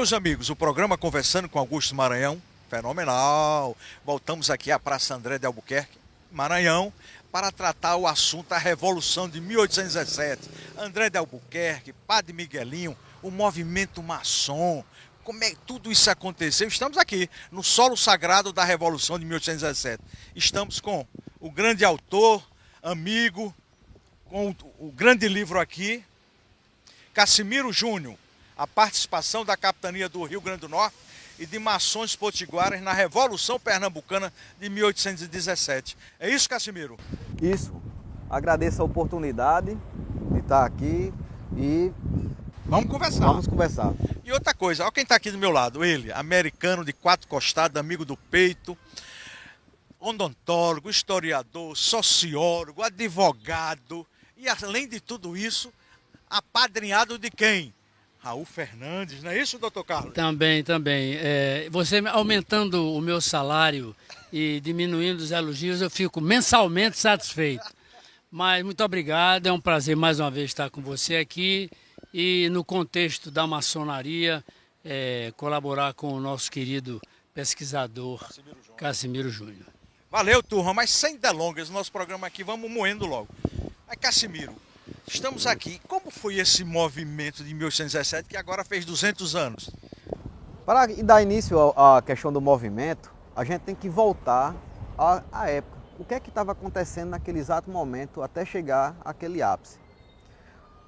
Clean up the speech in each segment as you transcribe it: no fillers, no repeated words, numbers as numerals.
Meus amigos, o programa Conversando com Augusto Maranhão, fenomenal. Voltamos aqui à Praça André de Albuquerque, Maranhão, para tratar o assunto da Revolução de 1817. André de Albuquerque, Padre Miguelinho, o movimento maçom, como é que tudo isso aconteceu. Estamos aqui no solo sagrado da Revolução de 1817. Estamos com o grande autor, amigo, com o grande livro aqui, Cassimiro Júnior, a participação da capitania do Rio Grande do Norte e de maçons potiguares na Revolução Pernambucana de 1817. É isso, Cassimiro? Isso. Agradeço a oportunidade de estar aqui e vamos conversar. Vamos conversar. E outra coisa, olha quem está aqui do meu lado, ele, americano de quatro costados, amigo do peito, odontólogo, historiador, sociólogo, advogado e, além de tudo isso, apadrinhado de quem? Raul Fernandes, não é isso, doutor Carlos? Também. Você aumentando o meu salário e diminuindo os elogios, eu fico mensalmente satisfeito. Mas muito obrigado, é um prazer mais uma vez estar com você aqui e no contexto da maçonaria, colaborar com o nosso querido pesquisador Cassimiro Júnior. Valeu, turma, mas sem delongas, nosso programa aqui, vamos moendo logo. Aí, Cassimiro, estamos aqui. Como foi esse movimento de 1817 que agora fez 200 anos? Para dar início à questão do movimento, a gente tem que voltar à época. O que é que estava acontecendo naquele exato momento até chegar àquele ápice?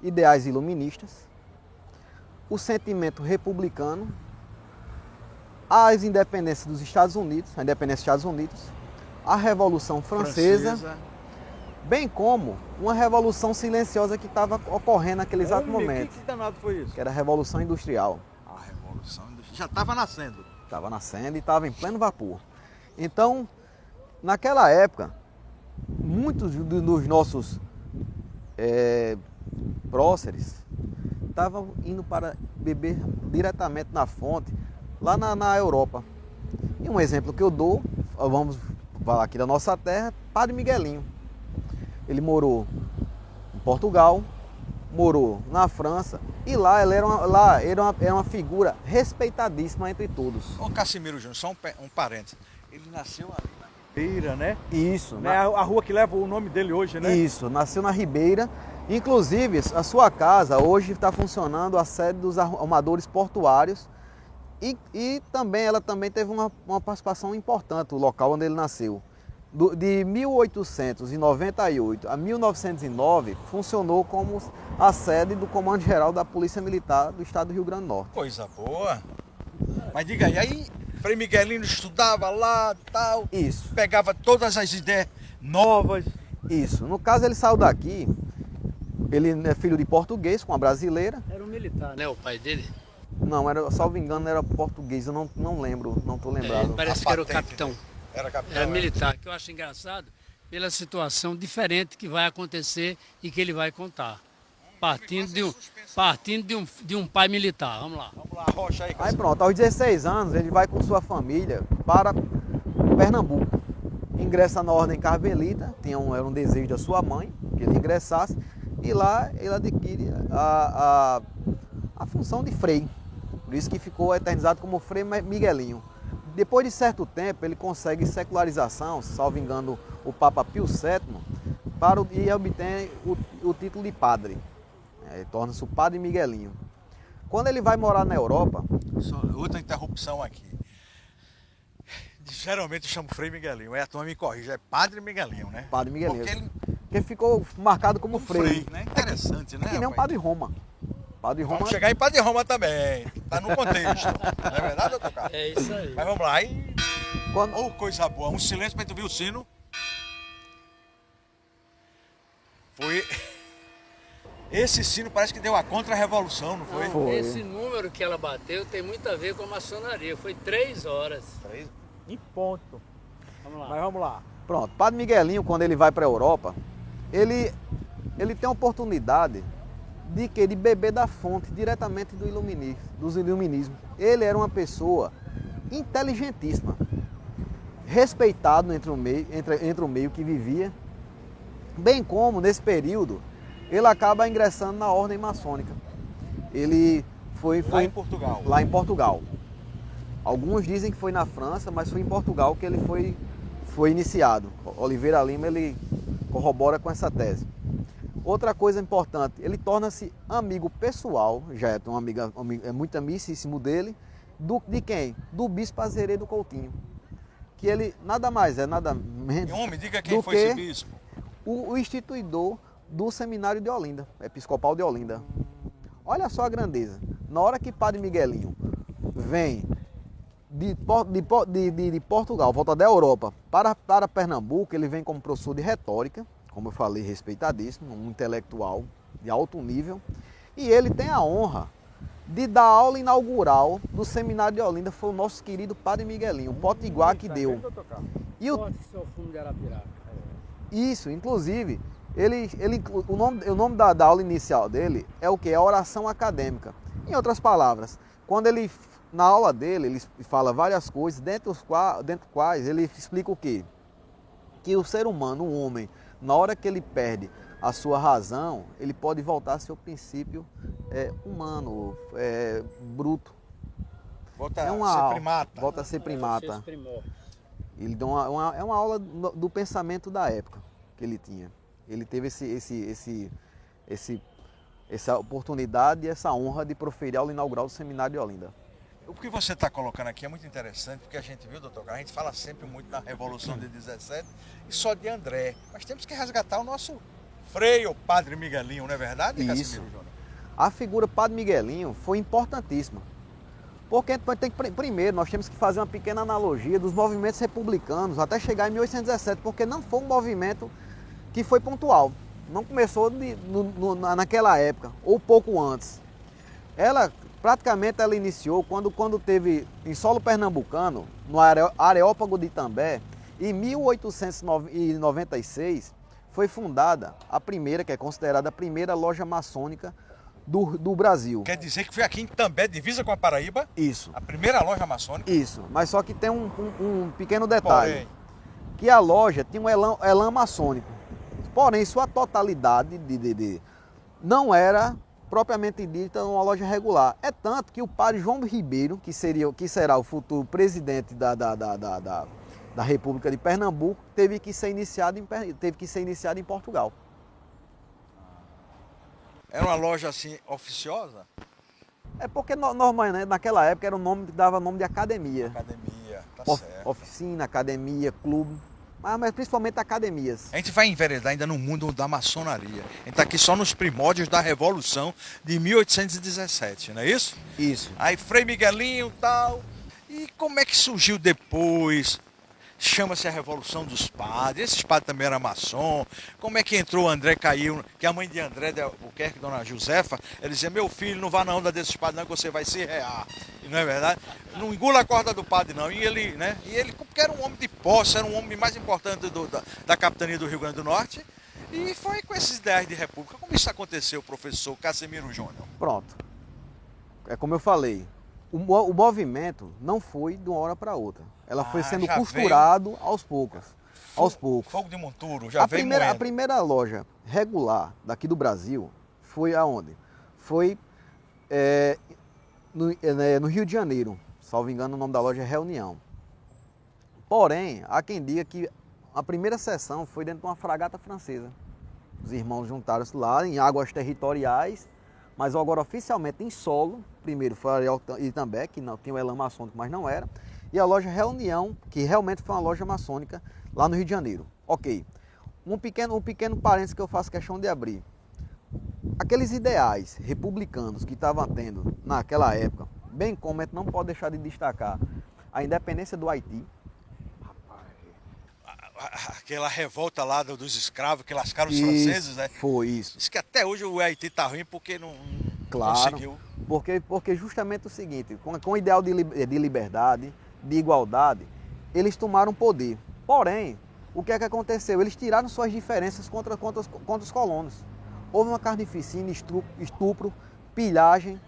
Ideais iluministas, o sentimento republicano, as independências dos Estados Unidos, a independência dos Estados Unidos, a Revolução Francesa, bem como uma revolução silenciosa que estava ocorrendo naquele exato momento. Que danado foi isso? Que era a Revolução Industrial. A Revolução Industrial já estava nascendo. Estava nascendo e estava em pleno vapor. Então, naquela época, muitos dos nossos próceres estavam indo para beber diretamente na fonte, lá na Europa. E um exemplo que eu dou, vamos falar aqui da nossa terra, Padre Miguelinho. Ele morou em Portugal, morou na França e lá ele era uma figura respeitadíssima entre todos. Ô Cassimiro Júnior, só um parênteses. Ele nasceu ali na Ribeira, né? Isso. Né? A rua que leva o nome dele hoje, né? Isso, nasceu na Ribeira. Inclusive, a sua casa hoje está funcionando a sede dos armadores portuários e também ela também teve uma participação importante, o local onde ele nasceu. De 1898 a 1909, funcionou como a sede do Comando-Geral da Polícia Militar do Estado do Rio Grande do Norte. Coisa boa. Mas diga aí, Frei Miguelino estudava lá e tal. Isso. Pegava todas as ideias novas. Isso. No caso, ele saiu daqui, ele é filho de português com a brasileira. Era um militar, né, o pai dele? Não, salvo engano, era português, eu não lembro, não estou lembrado. Parece que era o capitão. Era capitão. Era militar, que eu acho engraçado pela situação diferente que vai acontecer e que ele vai contar. Partindo de um pai militar. Vamos lá. Vamos lá, Rocha aí. Aí pronto, aos 16 anos ele vai com sua família para Pernambuco. Ingressa na Ordem Carmelita, era um desejo da sua mãe que ele ingressasse, e lá ele adquire a função de frei. Por isso que ficou eternizado como Frei Miguelinho. Depois de certo tempo, ele consegue secularização, salvo engano, o Papa Pio VII, e obtém o título de padre. Torna-se o Padre Miguelinho. Quando ele vai morar na Europa... Só outra interrupção aqui. Geralmente eu chamo Frei Miguelinho, a turma me corrige, é Padre Miguelinho, né? Padre Miguelinho. Porque ele ficou marcado como frei. Né? Interessante, né? É que nem um Padre Roma. Padre Roma... Vamos chegar em Padre Roma também, tá no contexto. Não é verdade, doutor Carlos? É isso aí. Mas vamos lá, aí... Oh, coisa boa, um silêncio pra tu ver o sino. Foi... Esse sino parece que deu a contra-revolução, não foi? Foi. Esse número que ela bateu tem muito a ver com a maçonaria. Foi 3 horas. 3? Em ponto. Vamos lá. Mas vamos lá. Pronto, Padre Miguelinho, quando ele vai para a Europa, ele tem a oportunidade de beber da fonte diretamente dos iluminismos. Ele era uma pessoa inteligentíssima, respeitado entre o meio que vivia, bem como, nesse período, ele acaba ingressando na ordem maçônica. Ele Lá em Portugal. Lá em Portugal. Alguns dizem que foi na França, mas foi em Portugal que ele foi iniciado. Oliveira Lima, ele corrobora com essa tese. Outra coisa importante, ele torna-se amigo pessoal, já é um amigo, é muito amicíssimo dele, de quem? Do bispo Azeredo Coutinho. Que ele nada mais é, nada menos. Homem, diga quem foi esse bispo. O instituidor do seminário de Olinda, episcopal de Olinda. Olha só a grandeza. Na hora que Padre Miguelinho vem de Portugal, volta da Europa para Pernambuco, ele vem como professor de retórica, como eu falei, respeitadíssimo, um intelectual de alto nível, e ele tem a honra de dar aula inaugural do seminário de Olinda. Foi o nosso querido Padre Miguelinho, o potiguar que deu. E isso, inclusive, o nome da aula inicial dele é o que? É a oração acadêmica. Em outras palavras, quando ele, na aula dele, ele fala várias coisas, dentro quais ele explica o quê? Que o ser humano, o homem, na hora que ele perde a sua razão, ele pode voltar ao seu princípio humano, bruto. Volta a ser primata. Volta a ser primata. Ele dá é uma aula do pensamento da época que ele tinha. Ele teve essa oportunidade e essa honra de proferir a aula inaugural do Seminário de Olinda. O que você está colocando aqui é muito interessante, porque a gente viu, doutor, a gente fala sempre muito na Revolução de 17 e só de André. Mas temos que resgatar o nosso freio, o Padre Miguelinho, não é verdade, Casimiro Júnior? A figura Padre Miguelinho foi importantíssima. Porque primeiro nós temos que fazer uma pequena analogia dos movimentos republicanos até chegar em 1817, porque não foi um movimento que foi pontual. Não começou naquela época, ou pouco antes. Praticamente ela iniciou quando teve em solo pernambucano, no Areópago de Itambé, em 1896, foi fundada a primeira, que é considerada a primeira loja maçônica do Brasil. Quer dizer que foi aqui em Itambé, divisa com a Paraíba? Isso. A primeira loja maçônica? Isso, mas só que tem um pequeno detalhe. Que a loja tinha um elan maçônico. Porém, sua totalidade não era propriamente dita uma loja regular. É tanto que o padre João Ribeiro, que será o futuro presidente da República de Pernambuco, teve que ser iniciado em Portugal. Era uma loja assim oficiosa? É porque normalmente naquela época era dava nome de academia. Academia, tá certo. Oficina, academia, clube. Mas principalmente academias. A gente vai enveredar ainda no mundo da maçonaria. A gente está aqui só nos primórdios da Revolução de 1817, não é isso? Isso. Aí Frei Miguelinho e tal. E como é que surgiu depois? Chama-se a Revolução dos Padres. Esses padres também eram maçom. Como é que entrou o André Caiu? Que a mãe de André de Albuquerque, dona Josefa, ela dizia: meu filho, não vá na onda desses padres não, que você vai se rear. E não é verdade? Não engula a corda do padre não. E ele, porque era um homem de posse, era um homem mais importante da capitania do Rio Grande do Norte. E foi com esses ideais de república. Como isso aconteceu, professor Casimiro Júnior? Pronto. É como eu falei. O movimento não foi de uma hora para outra. Ela foi sendo costurado aos poucos. Fogo de monturo, já veio moendo. A primeira loja regular daqui do Brasil foi aonde? Foi no Rio de Janeiro. Salvo engano, o nome da loja é Reunião. Porém, há quem diga que a primeira sessão foi dentro de uma fragata francesa. Os irmãos juntaram-se lá em águas territoriais, mas agora oficialmente em solo. Primeiro foi a Ariel Itambé, que não tinha o elan maçônico, mas não era. E a loja Reunião, que realmente foi uma loja maçônica lá no Rio de Janeiro. Ok. Um pequeno parênteses que eu faço questão de abrir. Aqueles ideais republicanos que estavam tendo naquela época, bem como a gente não pode deixar de destacar a independência do Haiti. Aquela revolta lá dos escravos que lascaram os franceses, né? Foi isso. Diz que até hoje o Haiti está ruim porque não conseguiu. Porque justamente o seguinte, com o ideal de liberdade, de igualdade, eles tomaram poder. Porém, o que é que aconteceu? Eles tiraram suas diferenças contra os colonos. Houve uma carnificina, estupro, pilhagem,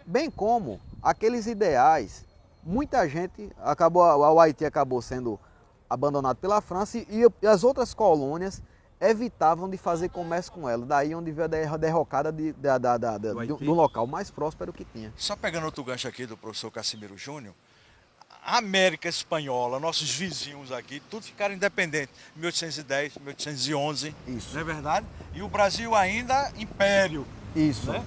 bem como aqueles ideais. Muita gente o Haiti acabou sendo abandonado pela França e as outras colônias evitavam de fazer comércio com ela. Daí onde veio a derrocada do local mais próspero que tinha. Só pegando outro gancho aqui do professor Cassimiro Júnior, a América Espanhola, nossos vizinhos aqui, tudo ficaram independentes. 1810, 1811, Isso. não é verdade? E o Brasil ainda império. Isso. Né?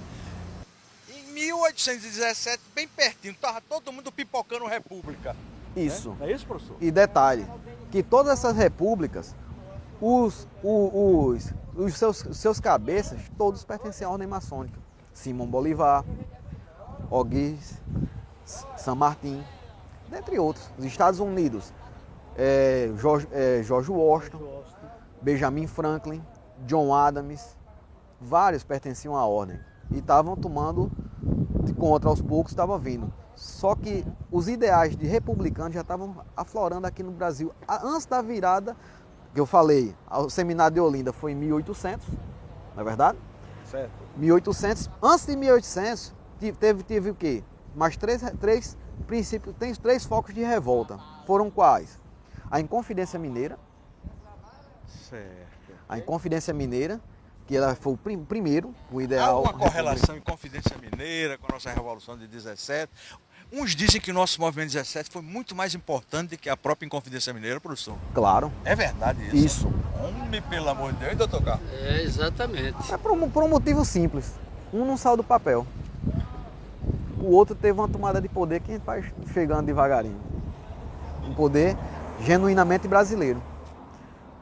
Em 1817, bem pertinho, estava todo mundo pipocando república. Isso. Né? Não é isso, professor? E detalhe, que todas essas repúblicas, os seus cabeças, todos pertenciam à ordem maçônica. Simão Bolivar, O'Higgins, San Martín, dentre outros. Os Estados Unidos, George Washington, Benjamin Franklin, John Adams, vários pertenciam à ordem. E estavam tomando de conta, aos poucos estavam vindo. Só que os ideais de republicanos já estavam aflorando aqui no Brasil. Antes da virada, que eu falei, o seminário de Olinda foi em 1800, não é verdade? Certo. 1800. Antes de 1800, teve o quê? Mais três princípios, tem 3 focos de revolta. Foram quais? A Inconfidência Mineira. Certo. A Inconfidência Mineira, que ela foi o primeiro, o Há ideal. uma correlação em Confidência Mineira com a nossa Revolução de 17. Uns dizem que o nosso movimento 17 foi muito mais importante do que a própria Inconfidência Mineira, professor. Claro. É verdade isso? Isso. Homem, pelo amor de Deus, hein, doutor Carlos? É, exatamente. É por um motivo simples. Um não saiu do papel. O outro teve uma tomada de poder que a gente vai chegando devagarinho. Um poder genuinamente brasileiro.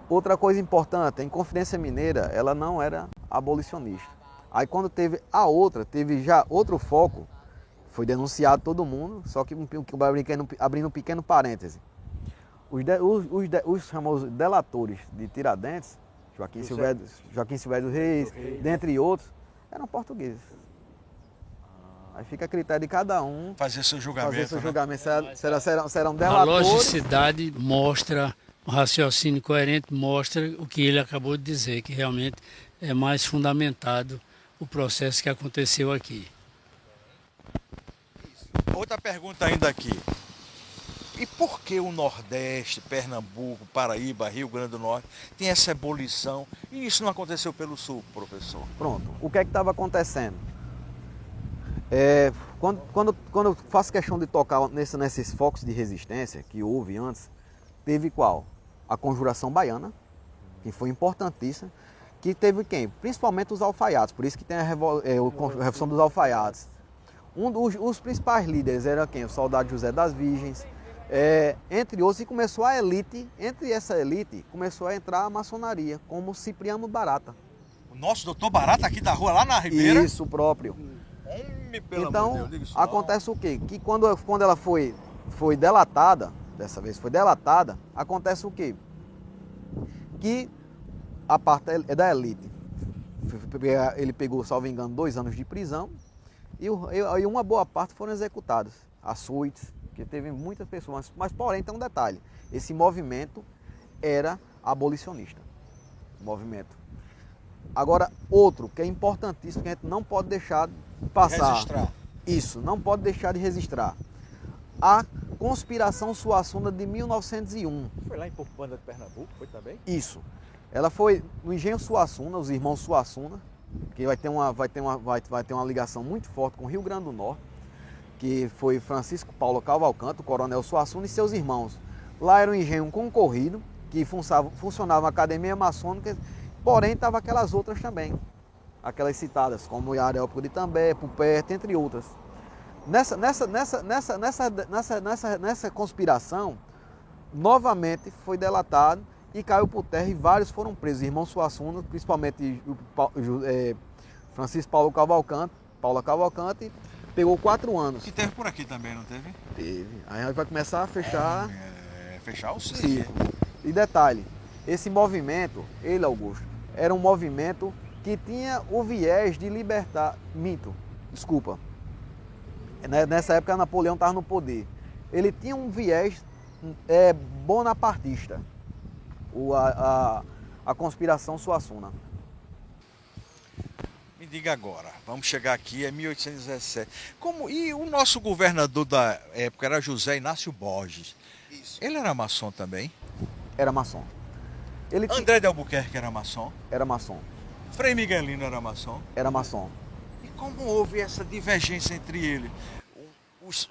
Outra coisa importante, a Inconfidência Mineira, ela não era abolicionista. Aí quando teve a outra, teve já outro foco, foi denunciado todo mundo, só que abrindo um pequeno parêntese. Os famosos delatores de Tiradentes, Joaquim Silvério dos Reis, dentre outros, eram portugueses. Aí fica a critério de cada um Fazer seu julgamento. fazer seu né? julgamento. Serão A delatores. logicidade mostra, o raciocínio coerente mostra o que ele acabou de dizer, que realmente é mais fundamentado o processo que aconteceu aqui. Outra pergunta ainda aqui. E por que o Nordeste, Pernambuco, Paraíba, Rio Grande do Norte tem essa ebulição? E isso não aconteceu pelo Sul, professor? Pronto. O que é que estava acontecendo? Quando eu faço questão de tocar nesses focos de resistência que houve antes, teve qual? A Conjuração Baiana, que foi importantíssima, que teve quem? Principalmente os alfaiates, por isso que tem a Revolução dos Alfaiates. Os principais líderes eram quem? O soldado José das Virgens, entre outros, e começou a elite, entre essa elite, começou a entrar a maçonaria, como Cipriano Barata. O nosso doutor Barata aqui da rua, lá na Ribeira? Isso, próprio. Homem, pelo amor de Então, Deus, diga isso acontece o quê? Que quando ela foi delatada, dessa vez foi delatada, acontece o quê? Que a parte da elite, ele pegou, salvo engano, 2 anos de prisão e uma boa parte foram executados. Açoites, que teve muitas pessoas, mas porém tem um detalhe, esse movimento era abolicionista, movimento. Agora, outro que é importantíssimo, que a gente não pode deixar de passar. Registrar. Isso, não pode deixar de registrar. A Conspiração Suassuna de 1901. Foi lá em Porpanda de Pernambuco, foi também? Isso. Ela foi no Engenho Suassuna, os irmãos Suassuna, que vai ter uma ligação muito forte com o Rio Grande do Norte, que foi Francisco Paulo Cavalcante, o coronel Suassuna e seus irmãos. Lá era um engenho concorrido, que funcionava uma academia maçônica, porém estava aquelas outras também, aquelas citadas, como o Areópago de Itambé, Puperto, entre outras. Nessa conspiração, novamente foi delatado e caiu por terra e vários foram presos. Irmão Suassuna, principalmente Francisco Paulo Cavalcante, pegou 4 anos. Que teve por aqui também, não teve? Teve. Aí a gente vai começar a fechar. Fechar o Círculo. E detalhe, esse movimento, Augusto, era um movimento que tinha o viés de libertar. Desculpa. Nessa época Napoleão estava no poder. Ele tinha um viés bonapartista, a conspiração Suassuna. Me diga agora, vamos chegar aqui, é 1817. E o nosso governador da época era José Inácio Borges. Isso. Ele era maçom também? Era maçom. André de Albuquerque era maçom? Era maçom. Frei Miguelino era maçom? Era maçom. E como houve essa divergência entre eles?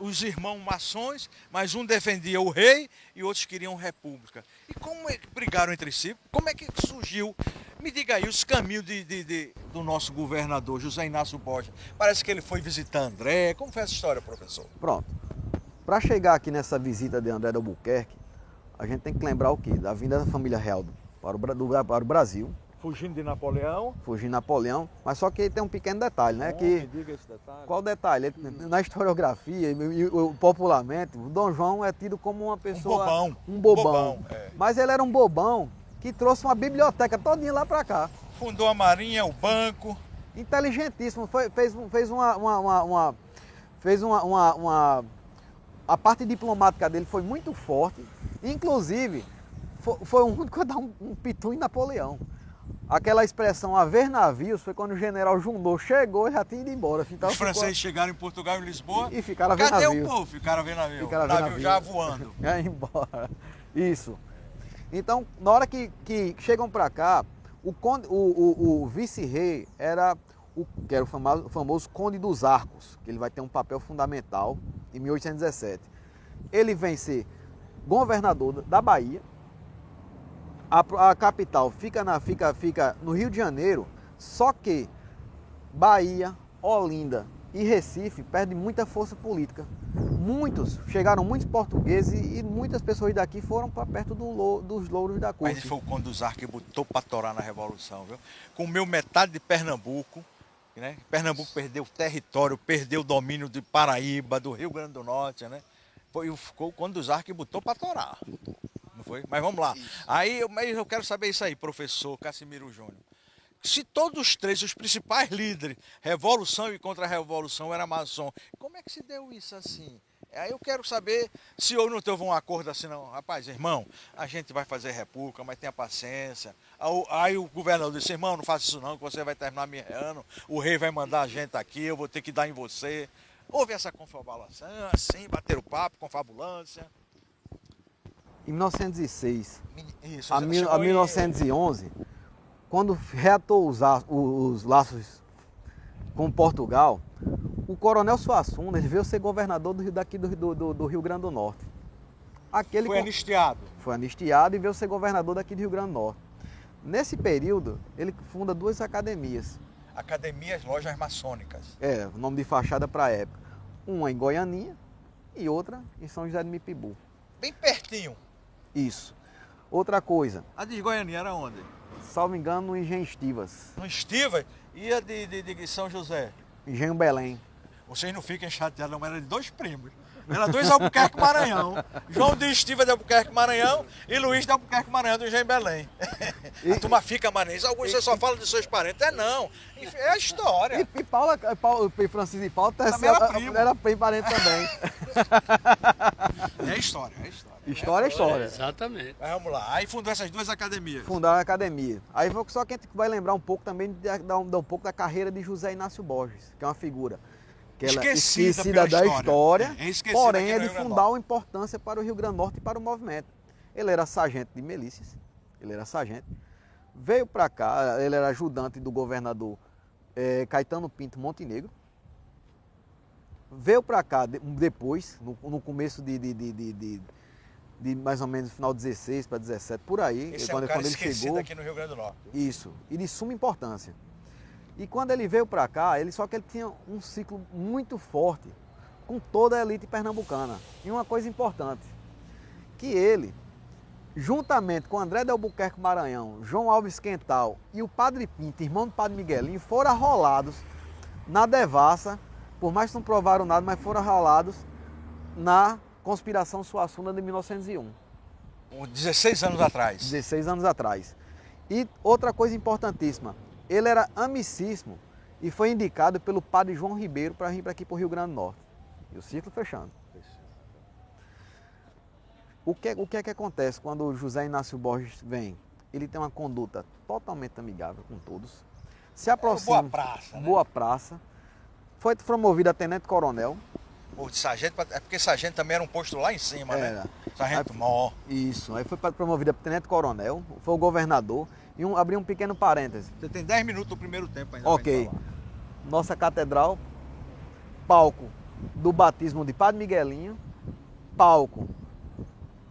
Os irmãos maçons, mas um defendia o rei e outros queriam república. E como é que brigaram entre si? Como é que surgiu? Me diga aí os caminhos do nosso governador, José Inácio Borges. Parece que ele foi visitar André. Como foi essa história, professor? Pronto. Para chegar aqui nessa visita de André de Albuquerque, a gente tem que lembrar o quê? Da vinda da família real para o Brasil. Fugindo de Napoleão. Fugindo de Napoleão, mas só que tem um pequeno detalhe, né? Me diga esse detalhe. Qual detalhe? Na historiografia e popularmente, o Dom João é tido como uma pessoa... Um bobão. É. Mas ele era um bobão que trouxe uma biblioteca todinha lá para cá. Fundou a Marinha, o banco. Inteligentíssimo, a parte diplomática dele foi muito forte, inclusive foi o único a dar um pitu em Napoleão. Aquela expressão haver navios foi quando o general Junot chegou e já tinha ido embora. Então, os franceses chegaram em Portugal e em Lisboa e ficaram a ver cadê navio. O povo? Ficaram a ver navio. Ficaram a ver navio já voando. Já embora. Isso. Então, na hora que chegam para cá, o vice-rei era o famoso Conde dos Arcos, que ele vai ter um papel fundamental em 1817. Ele vem ser governador da Bahia. A capital fica no Rio de Janeiro, só que Bahia, Olinda e Recife perdem muita força política. Chegaram muitos portugueses e muitas pessoas daqui foram para perto dos louros da corte. Mas foi o Conde dos Arcos que botou para torar na Revolução, viu? Comeu metade de Pernambuco, né? Pernambuco perdeu território, perdeu o domínio de Paraíba, do Rio Grande do Norte, né? Foi o Conde dos Arcos que botou para torar. Não foi? Mas vamos lá. Aí eu quero saber isso aí, professor Cassimiro Júnior. Se todos os três, os principais líderes, revolução e contra-revolução, eram maçom, como é que se deu isso assim? Aí eu quero saber se eu não teve um acordo assim, não. Rapaz, irmão, a gente vai fazer república, mas tenha paciência. Aí o governador disse, irmão, não faça isso não, que você vai terminar me errando, o rei vai mandar a gente aqui, eu vou ter que dar em você. Houve essa confabulação, assim, bateram papo, confabulância. Em 1906 Isso, a 1911, quando reatou os laços com Portugal, o coronel Suassuna ele veio ser governador do Rio Grande do Norte. Foi anistiado. Foi anistiado e veio ser governador daqui do Rio Grande do Norte. Nesse período, ele funda duas academias. Academias, lojas maçônicas. O nome de fachada para a época. Uma em Goianinha e outra em São José de Mipibu. Bem pertinho. Isso. Outra coisa. A de Goianinha era onde? Salvo engano, no Engenho Estivas. No Estivas? E a de São José? Engenho Belém. Vocês não fiquem chateados, não. Era de dois primos. Era dois Albuquerque Maranhão. João de Estivas de Albuquerque Maranhão e Luiz de Albuquerque Maranhão do Engenho Belém. A turma fica maranhense. Augusto, você só fala dos seus parentes. Não. É a história. E Francisco e Paulo era primo parente também. É história, é história. História é história. Exatamente. Mas vamos lá. Aí fundou essas duas academias. Fundaram a academia. Aí só que a gente vai lembrar um pouco também, dar um pouco da carreira de José Inácio Borges, que é uma figura que ela esquecida da história, porém é de fundamental importância para o Rio Grande do Norte e para o movimento. Ele era sargento de milícias, veio para cá, ele era ajudante do governador Caetano Pinto Montenegro, veio para cá depois, no começo de mais ou menos final de 16 para 17, por aí. Esse quando cara ele esquecido chegou aqui no Rio Grande do Norte. Isso, e de suma importância. E quando ele veio para cá, só que ele tinha um ciclo muito forte com toda a elite pernambucana. E uma coisa importante, que ele, juntamente com André de Albuquerque Maranhão, João Alves Quental e o Padre Pinto, irmão do Padre Miguelinho, foram arrolados na devassa, por mais que não provaram nada, mas foram arrolados na Conspiração Suassuna de 1901. 16 anos atrás. 16 anos atrás. E outra coisa importantíssima, ele era amicíssimo e foi indicado pelo padre João Ribeiro para vir aqui para o Rio Grande do Norte. E o ciclo fechando. O que é que acontece quando o José Inácio Borges vem? Ele tem uma conduta totalmente amigável com todos. Se aproxima. Boa praça, né? Boa praça. Foi promovido a tenente-coronel. Ou de sargento, é porque sargento também era um posto lá em cima, Era. né? Sargento Mó. Isso, aí foi promovida para tenente-coronel, foi o governador, e abri um pequeno parêntese. Você tem 10 minutos do primeiro tempo ainda. Ok. Nossa catedral, palco do batismo de Padre Miguelinho, palco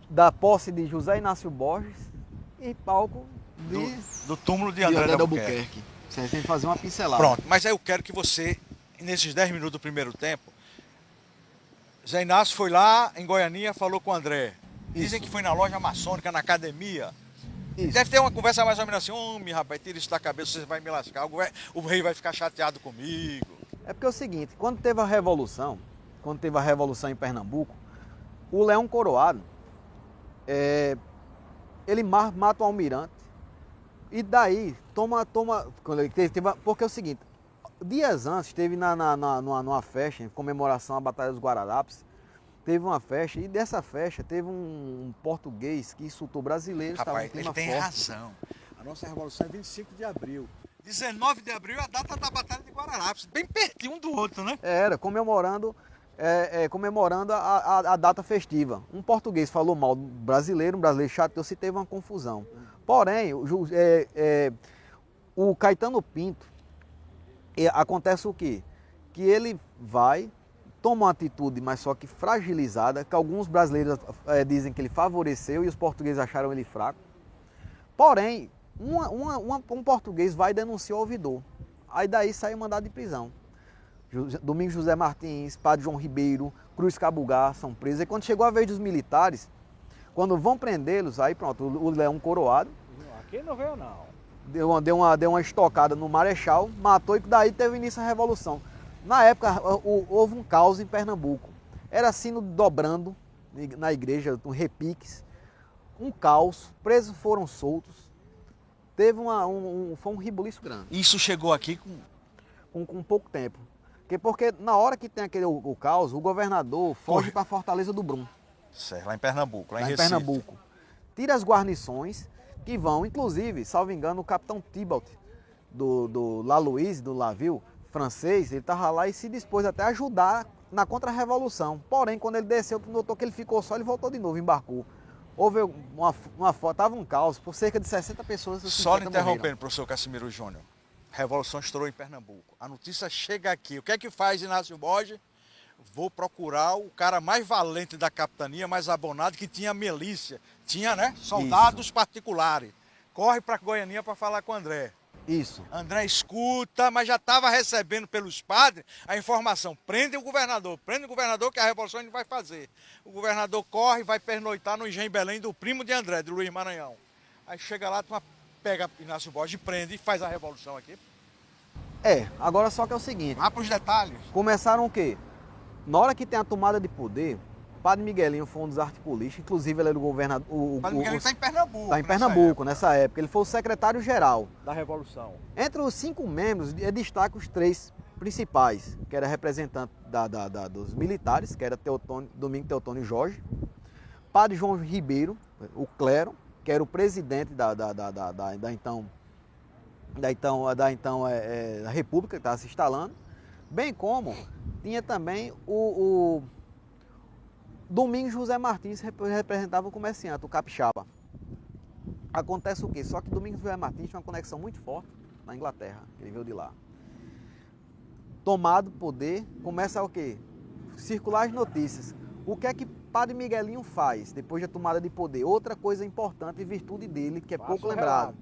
da posse de José Inácio Borges e palco do túmulo de André de Albuquerque. Você tem que fazer uma pincelada. Pronto, mas aí eu quero que você, nesses 10 minutos do primeiro tempo, Zé Inácio foi lá em Goianinha, falou com o André. Dizem que foi na loja maçônica, na academia. Isso. Deve ter uma conversa mais ou menos assim: homem, rapaz, tira isso da cabeça, você vai me lascar, o rei vai ficar chateado comigo. É porque é o seguinte, quando teve a Revolução em Pernambuco, o Leão Coroado, ele mata o almirante e daí quando ele porque é o seguinte, dias antes teve numa festa em comemoração à Batalha dos Guararapes, teve uma festa e dessa festa teve um português que insultou brasileiros. Rapaz, ele tem razão. A nossa Revolução é 25 de abril. 19 de abril é a data da Batalha de Guararapes, bem pertinho um do outro, né? Era, comemorando a data festiva. Um português falou mal do brasileiro, um brasileiro chateou-se e teve uma confusão. Porém, o Caetano Pinto, acontece o quê? Que ele toma uma atitude, mas só que fragilizada, que alguns brasileiros dizem que ele favoreceu e os portugueses acharam ele fraco. Porém, um português vai e denuncia o ouvidor. Aí daí sai o mandado de prisão. Domingos José Martins, Padre João Ribeiro, Cruz Cabugá são presos. E quando chegou a vez dos militares, quando vão prendê-los, aí pronto, o Leão Coroado. Aqui não veio não. Deu uma estocada no Marechal, matou e daí teve início a Revolução. Na época houve um caos em Pernambuco. Era sino dobrando na igreja, repiques. Um caos, presos foram soltos. Teve foi um rebuliço grande. Isso chegou aqui Com pouco tempo. Porque na hora que tem o caos, o governador foge para a Fortaleza do Brum. Certo, lá em Pernambuco, lá em Recife. Pernambuco. Tira as guarnições que vão, inclusive, salvo engano, o capitão Thibault do La Louise, do Laville, francês, ele estava lá e se dispôs até a ajudar na contra-revolução. Porém, quando ele desceu, notou que ele ficou só, ele voltou de novo, embarcou. Houve uma foto, estava um caos, por cerca de 60 pessoas. Só lhe interrompendo, professor Cassimiro Júnior. A Revolução estourou em Pernambuco. A notícia chega aqui. O que é que faz Inácio Borges? Vou procurar o cara mais valente da capitania, mais abonado, que tinha milícia. Tinha, né? Soldados particulares. Corre para Goianinha para falar com o André. Isso. André escuta, mas já estava recebendo pelos padres a informação: prende o governador que a Revolução a gente vai fazer. O governador corre e vai pernoitar no Engenho Belém do primo de André, de Luiz Maranhão. Aí chega lá, pega Inácio Borges, prende e faz a Revolução aqui. Agora só que é o seguinte. Vá para os detalhes. Começaram o quê? Na hora que tem a tomada de poder, Padre Miguelinho foi um dos articulistas, inclusive ele era o governador. O Padre Miguelinho está em Pernambuco. Está em Pernambuco nessa época. Ele foi o secretário-geral da Revolução. Entre os 5 membros, destaca os 3 principais, que era representante dos militares, que era Domingo Teotônio Jorge, Padre João Ribeiro, o clero, que era o presidente da República que estava se instalando, bem como tinha também o Domingos José Martins, que representava o comerciante, o capixaba. Acontece o quê? Só que Domingos José Martins tinha uma conexão muito forte na Inglaterra, ele veio de lá. Tomado poder, começa o quê? Circular as notícias. O que é que Padre Miguelinho faz depois da tomada de poder? Outra coisa importante e virtude dele, que é pouco lembrado.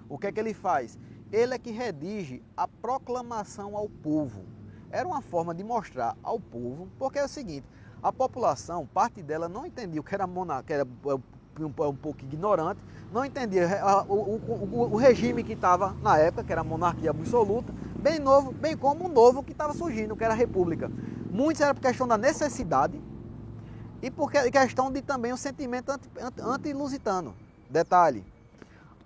O que é que ele faz? Ele é que redige a proclamação ao povo. Era uma forma de mostrar ao povo, porque é o seguinte, a população, parte dela não entendia o que era monarquia, era um pouco ignorante, não entendia o regime que estava na época, que era a monarquia absoluta, bem como o novo que estava surgindo, que era a república. Muitos era por questão da necessidade e por questão de também o sentimento anti-lusitano. Detalhe,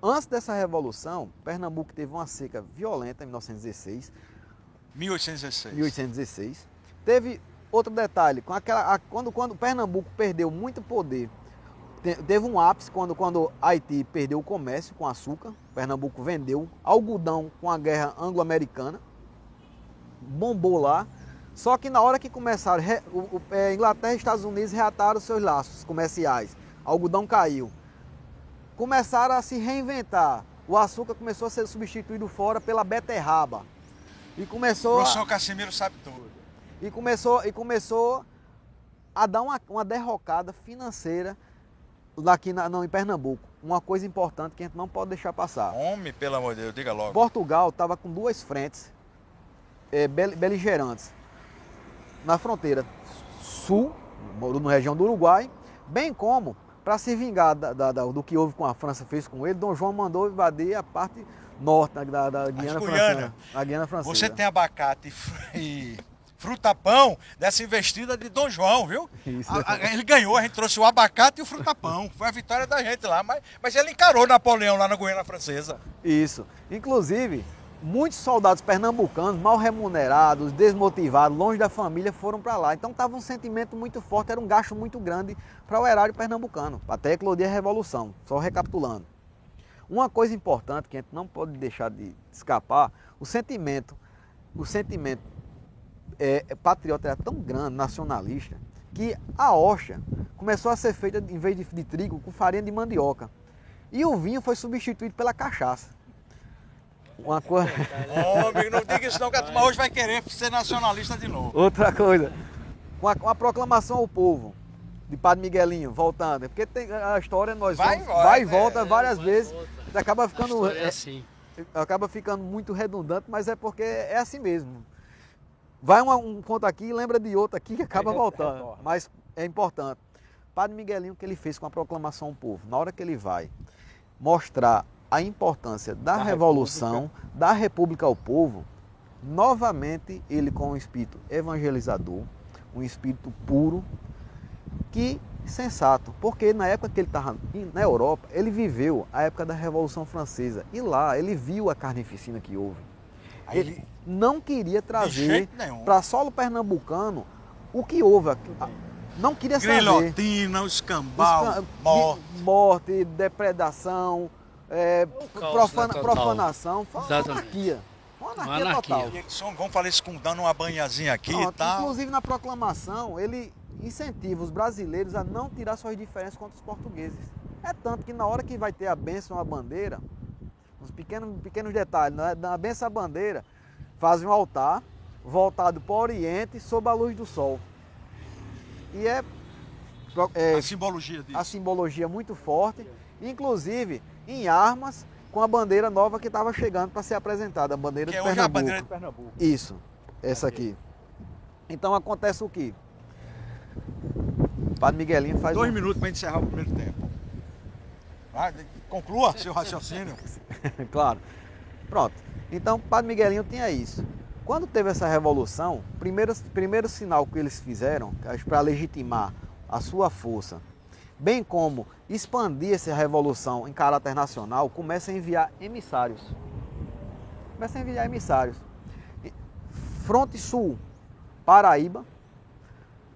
antes dessa revolução, Pernambuco teve uma seca violenta em 1816. Teve outro detalhe, quando Pernambuco perdeu muito poder, teve um ápice quando Haiti perdeu o comércio com açúcar. Pernambuco vendeu algodão com a guerra anglo-americana, bombou lá. Só que na hora que começaram, Inglaterra e Estados Unidos reataram seus laços comerciais, o algodão caiu. Começaram a se reinventar. O açúcar começou a ser substituído fora pela beterraba. E O começou professor Casimiro sabe tudo. começou a dar uma derrocada financeira aqui em Pernambuco. Uma coisa importante que a gente não pode deixar passar. Homem, pelo amor de Deus, diga logo. Portugal estava com duas frentes beligerantes na fronteira sul, na região do Uruguai, bem como, para se vingar do que houve com a França, fez com ele, Dom João mandou invadir a parte norte da Guiana Francesa. A Guiana Francesa. Você tem abacate e fruta-pão dessa investida de Dom João, viu? Isso. Ele ganhou, a gente trouxe o abacate e o fruta-pão. Foi a vitória da gente lá, mas ele encarou Napoleão lá na Guiana Francesa. Isso. Inclusive, muitos soldados pernambucanos, mal remunerados, desmotivados, longe da família, foram para lá. Então estava um sentimento muito forte, era um gasto muito grande para o erário pernambucano, até eclodir a Revolução. Só recapitulando. Uma coisa importante que a gente não pode deixar de escapar, o sentimento patriota era tão grande, nacionalista, que a hoxa começou a ser feita, em vez de trigo, com farinha de mandioca. E o vinho foi substituído pela cachaça. Uma coisa... Homem, não diga isso não, que a turma hoje vai querer ser nacionalista de novo. Outra coisa, com a proclamação ao povo, de Padre Miguelinho, voltando, porque tem a história, vai e volta várias vezes, acaba ficando, assim. acaba ficando muito redundante, mas é porque é assim mesmo. Vai um ponto aqui e lembra de outro aqui que acaba voltando, mas é importante. Padre Miguelinho, o que ele fez com a proclamação ao povo, na hora que ele vai mostrar a importância da Revolução, da República ao povo, novamente ele com um espírito evangelizador, um espírito puro, que sensato, porque na época que ele estava na Europa, ele viveu a época da Revolução Francesa, e lá ele viu a carnificina que houve. Ele não queria trazer para solo pernambucano o que houve, não queria saber. Guilhotina, o escambau, morte, depredação, profanação, foi uma Exatamente. anarquia. Uma anarquia Anarquia. total. Vamos falar isso dando uma banhazinha aqui Pronto, e tal. inclusive na proclamação, ele incentiva os brasileiros a não tirar suas diferenças contra os portugueses. É tanto que na hora que vai ter a bênção à bandeira, uns pequenos detalhes, na bênção à bandeira, fazem um altar voltado para o Oriente sob a luz do sol. E A simbologia disso. a simbologia muito forte, inclusive em armas, com a bandeira nova que estava chegando para ser apresentada, a bandeira Que de é hoje a Pernambuco. bandeira de Pernambuco. Isso, essa aqui. Então acontece o quê? O Padre Miguelinho faz 2 minutos para encerrar o primeiro tempo. Conclua seu raciocínio. Claro. Pronto. Então, o Padre Miguelinho tinha isso. Quando teve essa revolução, primeiro sinal que eles fizeram, para legitimar a sua força, bem como expandir essa revolução em caráter nacional, começa a enviar emissários. Fronte Sul, Paraíba,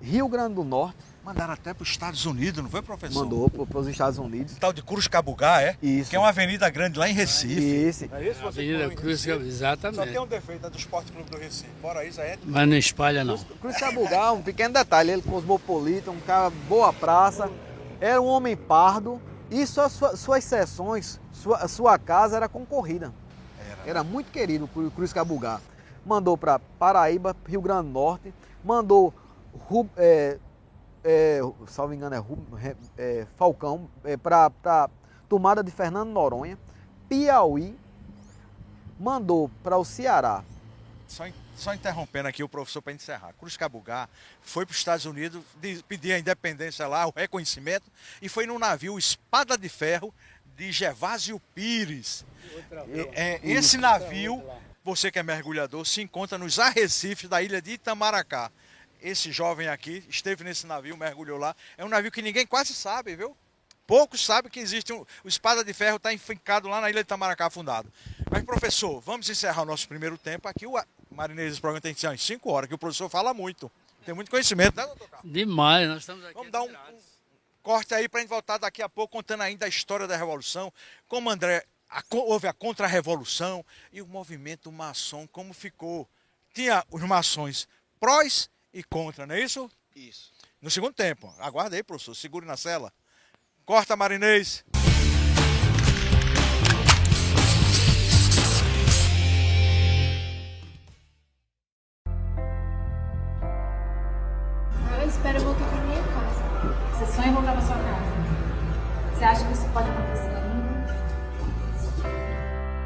Rio Grande do Norte. Mandaram até para os Estados Unidos, não foi, professor? Mandou para os Estados Unidos. Tal de Cruz Cabugá, é? Isso. Que é uma avenida grande lá em Recife. Isso. É isso, você Avenida falou em Cruz, Recife? Só exatamente. tem um defeito, é do Esporte Clube do Recife. Fora isso, aí é... Mas não espalha, não. Cruz Cabugá, um pequeno detalhe, ele cosmopolita, um cara boa praça, era um homem pardo e suas sessões, sua casa era concorrida. Era muito querido o Cruz Cabugá. Mandou para Paraíba, Rio Grande do Norte, mandou, salvo engano, Falcão, para tomada de Fernando Noronha, Piauí, mandou para o Ceará. Só interrompendo aqui o professor para encerrar. Cruz Cabugá foi para os Estados Unidos pedir a independência lá, o reconhecimento, e foi num navio Espada de Ferro de Gervásio Pires. Esse navio, você que é mergulhador, se encontra nos arrecifes da ilha de Itamaracá. Esse jovem aqui esteve nesse navio, mergulhou lá. É um navio que ninguém quase sabe, viu? Poucos sabem que existe o Espada de Ferro, está enfincado lá na ilha de Itamaracá, afundado. Mas, professor, vamos encerrar o nosso primeiro tempo. Aqui o Marinês, esse programa tem 5 horas, que o professor fala muito. Tem muito conhecimento, né, doutor Carlos? Demais, nós estamos aqui. Vamos dar um corte aí para a gente voltar daqui a pouco, contando ainda a história da Revolução, como André houve a Contra-Revolução e o movimento maçom, como ficou. Tinha os maçons prós e contra, não é isso? Isso. No segundo tempo. Aguarda aí, professor. Segure na cela. Corta, Marinês. Eu espero voltar para minha casa. Você sonha em voltar para sua casa? Você acha que isso pode acontecer ainda?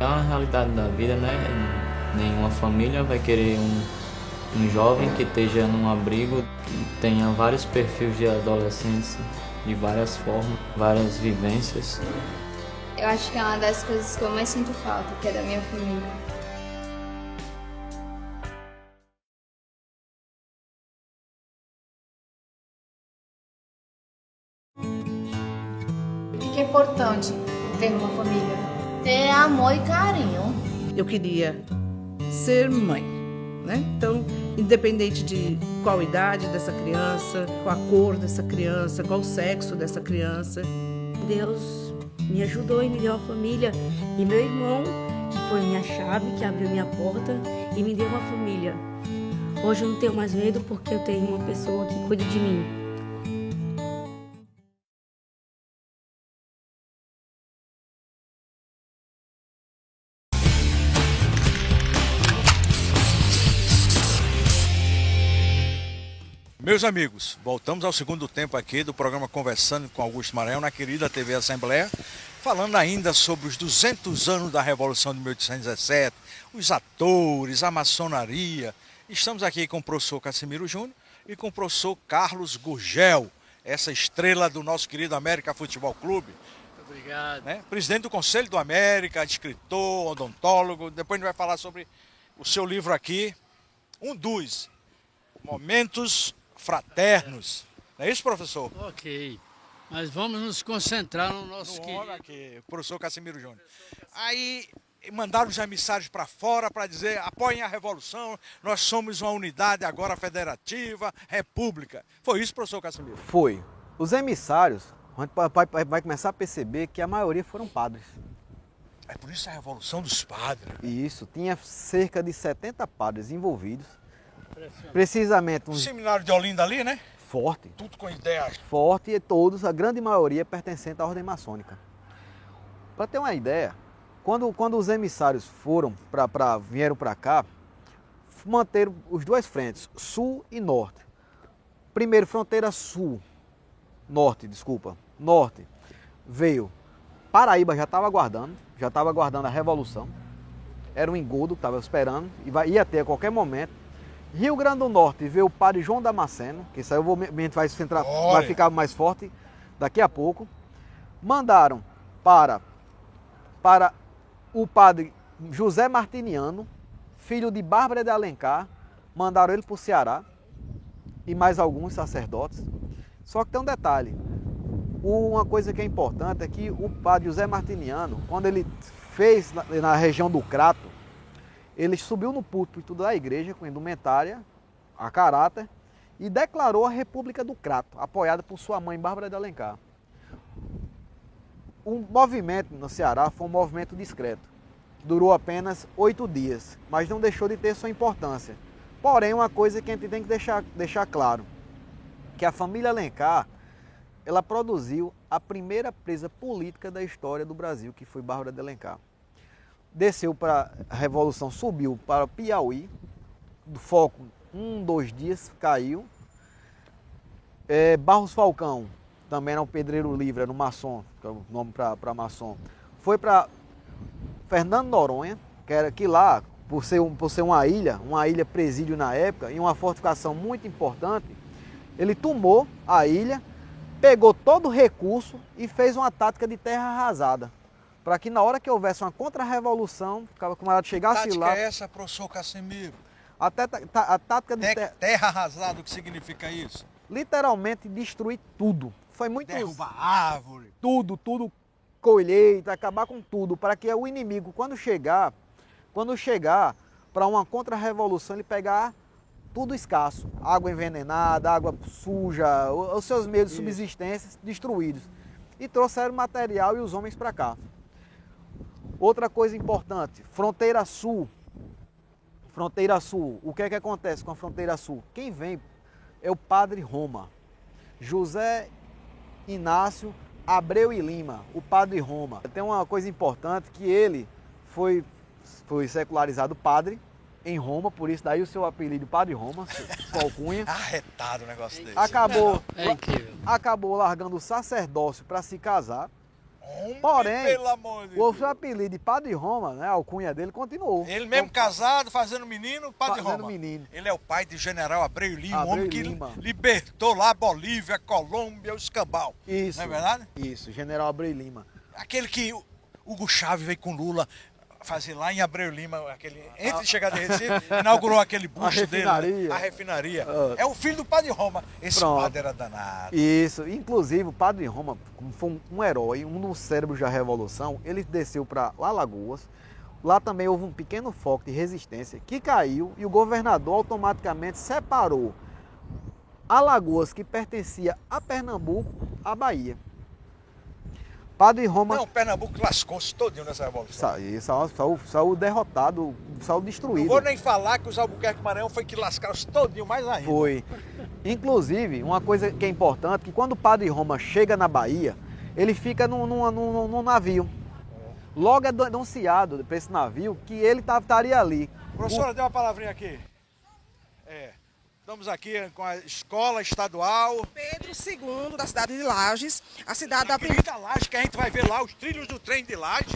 É uma realidade da vida, né? Nenhuma família vai querer um jovem que esteja num abrigo, que tenha vários perfis de adolescentes, de várias formas, várias vivências. Eu acho que é uma das coisas que eu mais sinto falta, que é da minha família. O que é importante ter uma família? Ter amor e carinho. Eu queria ser mãe, né? Então, independente de qual idade dessa criança, qual a cor dessa criança, qual o sexo dessa criança. Deus me ajudou e me deu a família. E meu irmão, que foi minha chave, que abriu minha porta e me deu uma família. Hoje eu não tenho mais medo porque eu tenho uma pessoa que cuida de mim. Meus amigos, voltamos ao segundo tempo aqui do programa Conversando com Augusto Maranhão na querida TV Assembleia, falando ainda sobre os 200 anos da Revolução de 1817, os atores, a maçonaria. Estamos aqui com o professor Cassimiro Júnior e com o professor Carlos Gurgel, essa estrela do nosso querido América Futebol Clube. Obrigado. Né? Presidente do Conselho do América, escritor, odontólogo. Depois a gente vai falar sobre o seu livro aqui, um dos Momentos Fraternos. Não é isso, professor? Ok. Mas vamos nos concentrar no nosso querido. Aqui, professor Cassimiro Júnior. Aí mandaram os emissários para fora para dizer: apoiem a revolução, nós somos uma unidade agora federativa, república. Foi isso, professor Cassimiro? Foi. Os emissários, a gente vai começar a perceber que a maioria foram padres. É por isso a revolução dos padres. E isso, tinha cerca de 70 padres envolvidos. Precisamente O seminário de Olinda ali, né? Forte. Tudo com ideias. Forte e todos, a grande maioria, pertencente à ordem maçônica. Para ter uma ideia, quando os emissários vieram para cá, manteram os duas frentes, sul e norte. Primeiro, fronteira norte, veio Paraíba, já estava aguardando a revolução. Era um engodo que estava esperando, ia ter a qualquer momento. Rio Grande do Norte veio o padre João Damasceno, que isso aí vai ficar mais forte daqui a pouco. Mandaram para o padre José Martiniano, filho de Bárbara de Alencar, mandaram ele para o Ceará, e mais alguns sacerdotes. Só que tem um detalhe, uma coisa que é importante é que o padre José Martiniano, quando ele fez na região do Crato, ele subiu no púlpito da igreja com indumentária, a caráter, e declarou a República do Crato, apoiada por sua mãe Bárbara de Alencar. O movimento no Ceará foi um movimento discreto. Durou apenas 8 dias, mas não deixou de ter sua importância. Porém, uma coisa que a gente tem que deixar claro, que a família Alencar, ela produziu a primeira presa política da história do Brasil, que foi Bárbara de Alencar. Desceu para a Revolução, subiu para o Piauí, do foco 2 dias, caiu. Barros Falcão, também era um pedreiro livre, era um maçom, que é o nome para maçom. Foi para Fernando Noronha, que lá, por ser uma ilha presídio na época, e uma fortificação muito importante, ele tomou a ilha, pegou todo o recurso e fez uma tática de terra arrasada. Para que na hora que houvesse uma contra-revolução, o camarada chegasse lá... Que tática é essa, professor Cassimiro? A tática de terra arrasada, o que significa isso? Literalmente destruir tudo. Foi muito... Derrubar árvore. Tudo, colheita, acabar com tudo, para que o inimigo, quando chegar para uma contra-revolução, ele pegar tudo escasso. Água envenenada, água suja, os seus meios de subsistência destruídos. E trouxeram material e os homens para cá. Outra coisa importante, fronteira sul Fronteira Sul. O que é que acontece com a Fronteira Sul? Quem vem é o Padre Roma. José Inácio Abreu e Lima, o Padre Roma. Tem uma coisa importante que ele foi secularizado padre em Roma, por isso daí o seu apelido Padre Roma, sua alcunha. Arretado o negócio desse. Acabou largando o sacerdócio para se casar. Homem, porém, pelo amor de o seu apelido de Padre Roma, né, a alcunha dele continuou. Ele mesmo casado, fazendo menino, Padre Fazendo Roma. menino. Ele é o pai de General Abreu Lima, Abreu homem que Lima. libertou lá a Bolívia, Colômbia, o Escambau. Isso. Não é verdade? Isso, General Abreu Lima. Aquele que o Hugo Chávez veio com Lula fazer lá em Abreu Lima, antes de chegar de Recife, inaugurou aquele busto dele. Né? A refinaria. É o filho do Padre Roma. Esse padre era danado. Isso, inclusive o Padre Roma, como foi um herói, um dos cérebros da Revolução, ele desceu para Alagoas. Lá também houve um pequeno foco de resistência que caiu e o governador automaticamente separou Alagoas, que pertencia a Pernambuco, à Bahia. Padre Roma... Não, Pernambuco lascou-se todinho nessa revolução. Saiu derrotado, saiu destruído. Não vou nem falar que os Albuquerque Maranhão foi que lascaram-se todinho mais ainda. Foi. Inclusive, uma coisa que é importante, que quando o Padre Roma chega na Bahia, ele fica num navio. Logo é denunciado para esse navio que ele estaria ali. Professora, dê uma palavrinha aqui. Estamos aqui com a escola estadual Pedro II, da cidade de Lages, a cidade da primeira Lages, que a gente vai ver lá os trilhos do trem de Lages.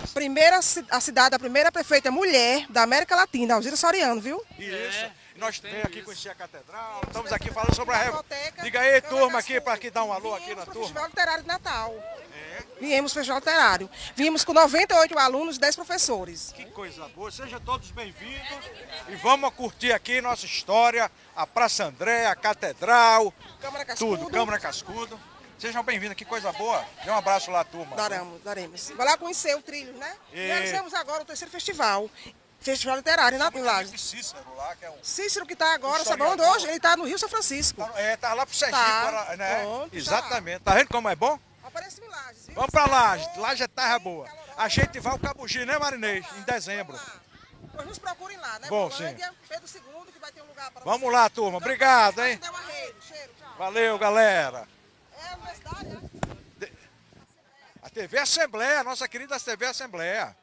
A cidade da primeira prefeita mulher da América Latina, Alzira Soriano, viu? Isso. Nós viemos aqui conhecer a catedral, estamos aqui falando sobre a biblioteca. Diga aí, turma, aqui para dar um alô aqui na turma. Festival Literário de Natal. Viemos para o Festival Literário. Vimos com 98 alunos e 10 professores. Que coisa boa. Sejam todos bem-vindos e vamos curtir aqui nossa história, a Praça André, a Catedral, Câmara Cascudo. Tudo, Câmara Cascudo. Sejam bem-vindos, que coisa boa. Dê um abraço lá, turma. Daremos. Vai lá conhecer o trilho, né? Realizamos agora o terceiro festival. Festival Literário, em Lages. Cícero lá, que é um... Cícero que está agora, sabe onde hoje? Ele está no Rio São Francisco. Tá lá pro Sergipe, né? Pronto, exatamente. Tá vendo como é bom? Aparece em Lages, viu? Vamos pra Lages. Lages é terra boa. A gente vai ao Cabugi, né, Marinês? Em dezembro. Pois nos procurem lá, né? Bom, Bolândia, Pedro II, que vai ter um lugar para Vamos lá, turma. Obrigado, hein? Valeu, galera. É a universidade, né? A TV Assembleia, a nossa querida TV Assembleia.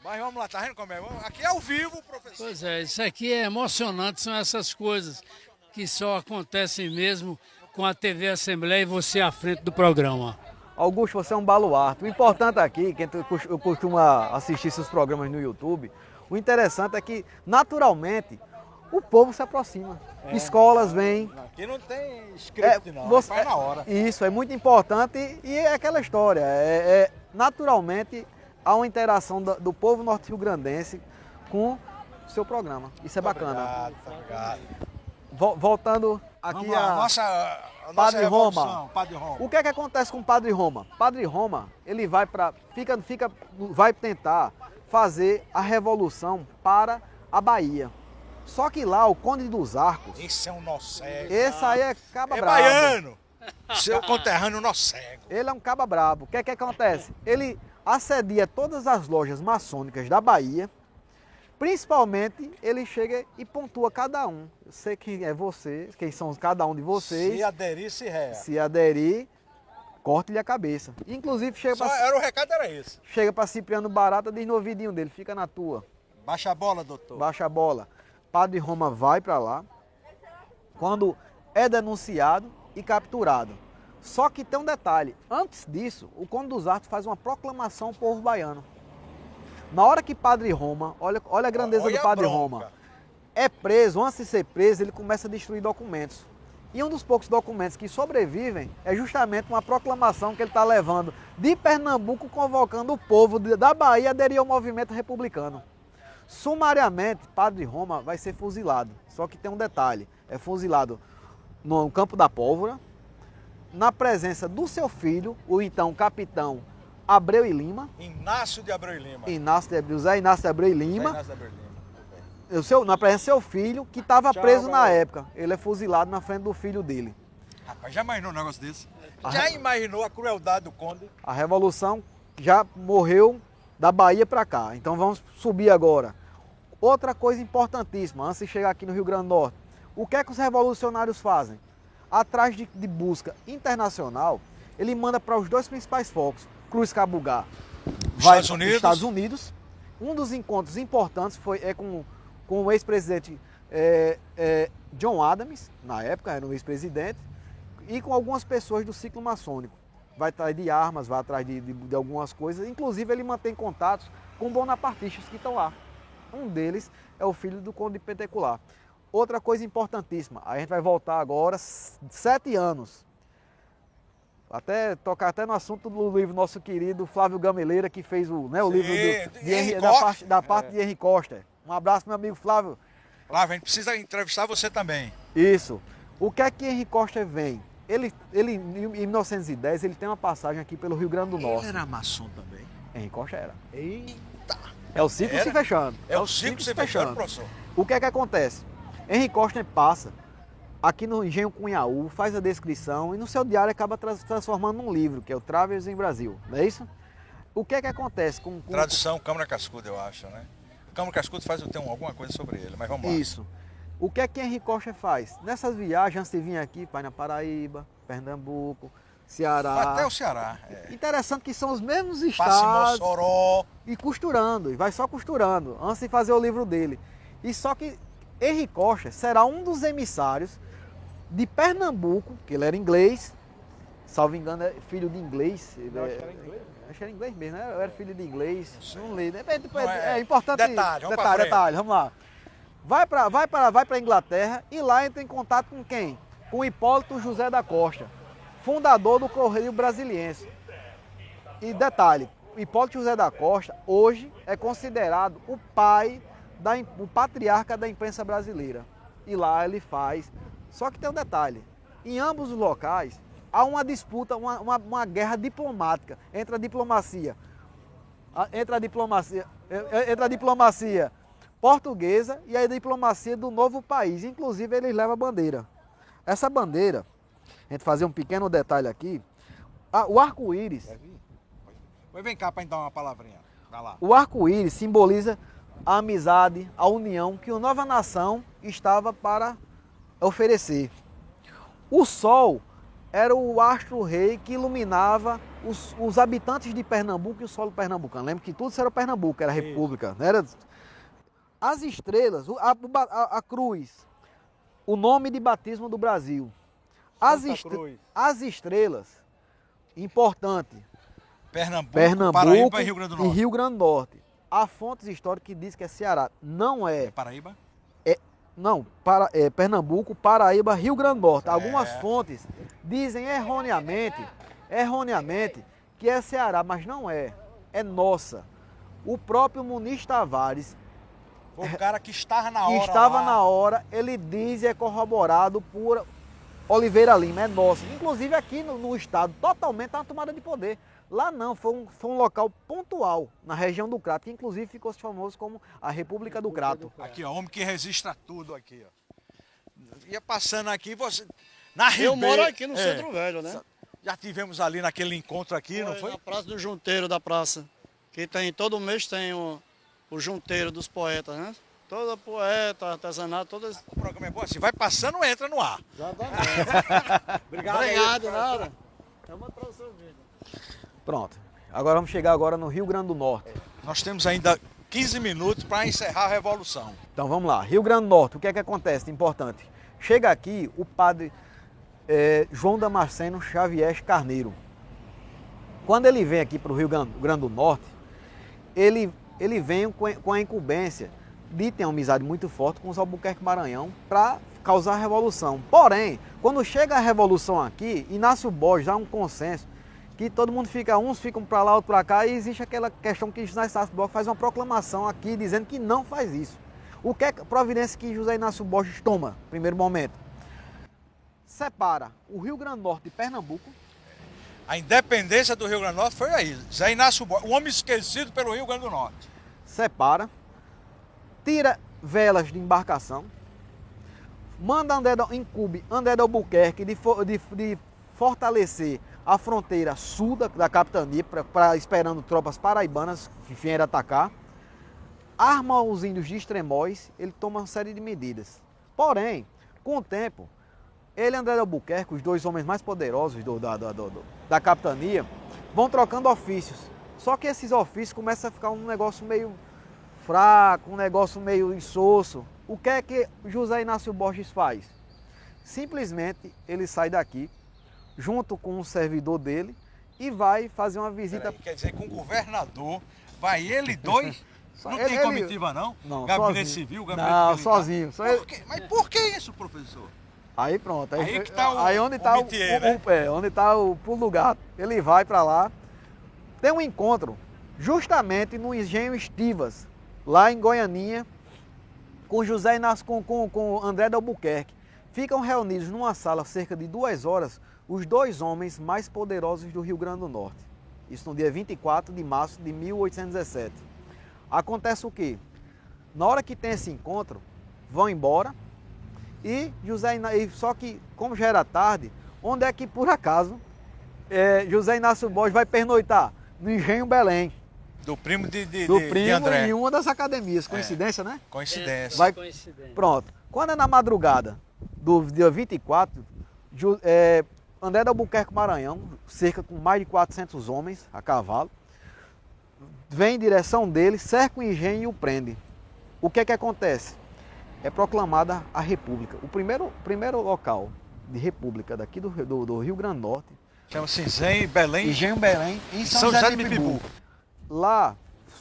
Mas vamos lá, tá vendo como é? Aqui é ao vivo, professor. Pois é, isso aqui é emocionante, são essas coisas que só acontecem mesmo com a TV Assembleia e você à frente do programa. Augusto, você é um baluarte. O importante aqui, quem costuma assistir seus programas no YouTube, o interessante é que, naturalmente, o povo se aproxima. Escolas vêm. Aqui não tem script, não. Faz na hora. Isso, é muito importante e é aquela história. Naturalmente, há uma interação do povo norte-rio-grandense com o seu programa. Isso é bacana. Obrigado. Voltando aqui a nossa Padre Roma. Padre Roma. O que é que acontece com o Padre Roma? Padre Roma, ele vai vai tentar fazer a revolução para a Bahia. Só que lá o Conde dos Arcos... Esse é um nó cego. Esse aí é caba brabo. Baiano. Seu conterrâneo nó cego. Ele é um caba brabo. O que é que acontece? Ele assedia todas as lojas maçônicas da Bahia. Principalmente, ele chega e pontua cada um. Eu sei quem é você, quem são cada um de vocês. Se aderir, se ré. Se aderir, corte-lhe a cabeça. Inclusive, chega o recado era esse. Chega para Cipriano Barata, diz no ouvidinho dele, fica na tua. Baixa a bola, doutor. Baixa a bola. Padre Roma vai para lá. Quando é denunciado e capturado. Só que tem um detalhe. Antes disso, o Conde dos Arcos faz uma proclamação ao povo baiano. Na hora que Padre Roma, olha a grandeza do Padre Roma, é preso, antes de ser preso, ele começa a destruir documentos. E um dos poucos documentos que sobrevivem é justamente uma proclamação que ele está levando de Pernambuco, convocando o povo da Bahia a aderir ao movimento republicano. Sumariamente, Padre Roma vai ser fuzilado. Só que tem um detalhe, é fuzilado no Campo da Pólvora, na presença do seu filho, o então capitão Abreu e Lima. Inácio de Abreu e Lima. José Inácio de Abreu e Lima. Na presença do seu filho, que estava preso na época. Ele é fuzilado na frente do filho dele. Rapaz, já imaginou um negócio desse? Já imaginou a crueldade do conde? A revolução já morreu da Bahia para cá. Então vamos subir agora. Outra coisa importantíssima, antes de chegar aqui no Rio Grande do Norte, o que é que os revolucionários fazem? Atrás de busca internacional, ele manda para os dois principais focos, Cruz Cabugá, vai para os Estados Unidos. Um dos encontros importantes é com o ex-presidente John Adams, na época era um ex-presidente, e com algumas pessoas do ciclo maçônico. Vai atrás de armas, vai atrás de algumas coisas, inclusive ele mantém contatos com bonapartistas que estão lá. Um deles é o filho do Conde de Pentecolar. Outra coisa importantíssima, a gente vai voltar agora 7 anos. Tocar até no assunto do livro nosso querido Flávio Gameleira, que fez o livro da parte de Henry Costa. Um abraço, meu amigo Flávio. Flávio, a gente precisa entrevistar você também. Isso. O que é que Henry Costa vem? Ele, em 1910, ele tem uma passagem aqui pelo Rio Grande do Norte. Ele era maçom também? Henry Costa era. Eita! É o ciclo se fechando. É o ciclo se fechando, professor. O que é que acontece? Henry Costa passa aqui no Engenho Cunhaú, faz a descrição e no seu diário acaba transformando num livro, que é o Travers em Brasil, não é isso? O que é que acontece com... Tradução Câmara Cascudo, eu acho, né? Câmara Cascudo tem alguma coisa sobre ele, mas vamos lá. Isso. O que é que Henry Costa faz? Nessas viagens, antes de vir aqui, vai na Paraíba, Pernambuco, Ceará... Vai até o Ceará. Interessante que são os mesmos estados... Passa em Mossoró. E costurando, e vai só costurando, antes de fazer o livro dele. E só que Henry Costa será um dos emissários de Pernambuco, que ele era inglês, salvo engano, é filho de inglês. Acho que era inglês mesmo, né? Eu era filho de inglês, não li. É importante. Detalhe, vamos lá. Vai para Inglaterra e lá entra em contato com quem? Com Hipólito José da Costa, fundador do Correio Brasiliense. E detalhe, Hipólito José da Costa hoje é considerado o patriarca da imprensa brasileira. E lá ele faz. Só que tem um detalhe, em ambos os locais há uma disputa, uma guerra diplomática entre a diplomacia portuguesa e a diplomacia do novo país. Inclusive eles levam a bandeira. Essa bandeira, a gente fazer um pequeno detalhe aqui, o arco-íris... Vem cá para dar uma palavrinha. Vai lá. O arco-íris simboliza a amizade, a união que a nova nação estava para oferecer. O sol era o astro-rei que iluminava os habitantes de Pernambuco e o solo pernambucano. Lembra que tudo isso era Pernambuco, era a república. Não era... As estrelas, a cruz, o nome de batismo do Brasil. As estrelas, importante, Pernambuco, Paraíba e Rio Grande do Norte. E Rio Grande do Norte. Há fontes históricas que dizem que é Ceará. Não é. É Paraíba? Não, Pernambuco, Paraíba, Rio Grande do Norte. Algumas fontes dizem erroneamente que é Ceará, mas não é. É nossa. O próprio Muniz Tavares, foi o cara que estava na hora. Estava na hora, ele diz e é corroborado por Oliveira Lima, é nosso. Inclusive aqui no estado, totalmente uma tomada de poder. Lá não, foi um local pontual, na região do Crato, que inclusive ficou famoso como a República do Crato. Aqui, ó, homem que registra tudo aqui, ó. Ia passando aqui, você... Na Ribeira... Eu moro aqui no Centro Velho, né? Já tivemos ali naquele encontro aqui, não foi? Na Praça do Junteiro da praça, que todo mês tem o Junteiro dos Poetas, né? Todo poeta, artesanato, todas... O programa é bom assim, vai passando, entra no ar. Exatamente. Obrigado, nada. Estamos para o seu vídeo. Pronto, agora vamos chegar agora no Rio Grande do Norte. Nós temos ainda 15 minutos para encerrar a Revolução. Então vamos lá, Rio Grande do Norte, o que é que acontece? Importante, chega aqui o padre João Damasceno Xavier Carneiro. Quando ele vem aqui para o Rio Grande do Norte, ele vem com a incumbência de ter uma amizade muito forte com os Albuquerque Maranhão para causar a Revolução. Porém, quando chega a Revolução aqui, Inácio Borges dá um consenso que todo mundo uns ficam para lá, outros para cá, e existe aquela questão que José Inácio Borges faz uma proclamação aqui dizendo que não faz isso. O que é a providência que José Inácio Borges toma, no primeiro momento? Separa o Rio Grande do Norte de Pernambuco. A independência do Rio Grande do Norte foi aí. José Inácio Borges, um homem esquecido pelo Rio Grande do Norte. Separa, tira velas de embarcação, manda incube André de Albuquerque de fortalecer a fronteira sul da capitania, esperando tropas paraibanas que vieram atacar, arma os índios de Extremóis, ele toma uma série de medidas. Porém, com o tempo, ele e André de Albuquerque, os dois homens mais poderosos da capitania, vão trocando ofícios. Só que esses ofícios começam a ficar um negócio meio fraco, um negócio meio insosso. O que é que José Inácio Borges faz? Simplesmente ele sai daqui, junto com um servidor dele, e vai fazer uma visita... Peraí, quer dizer, com o governador, vai ele dois? Não Ele- tem comitiva não? Não, Gabinete sozinho. civil, gabinete Não, militar? sozinho. Só ele- Mas por que isso, professor? Aí pronto. Aí que tá aí onde está métier, né? onde está o pulo do gato. Ele vai para lá. Tem um encontro justamente no Engenho Estivas, lá em Goianinha, com José Inácio, com André de Albuquerque. Ficam reunidos numa sala cerca de 2 horas os dois homens mais poderosos do Rio Grande do Norte. Isso no dia 24 de março de 1817. Acontece o quê? Na hora que tem esse encontro, vão embora e só que, como já era tarde, onde é que por acaso José Inácio Borges vai pernoitar? No Engenho Belém. Do primo de André. André. Em uma das academias. Coincidência, né? Coincidência. Coincidência. Pronto. Quando é na madrugada do dia 24, André de Albuquerque Maranhão, cerca com mais de 400 homens a cavalo, vem em direção dele, cerca o engenho e o prende. O que é que acontece? É proclamada a República. O primeiro local de República daqui do Rio Grande do Norte. Chama-se Engenho Belém. Engenho Belém, em São José de Mipibu. Lá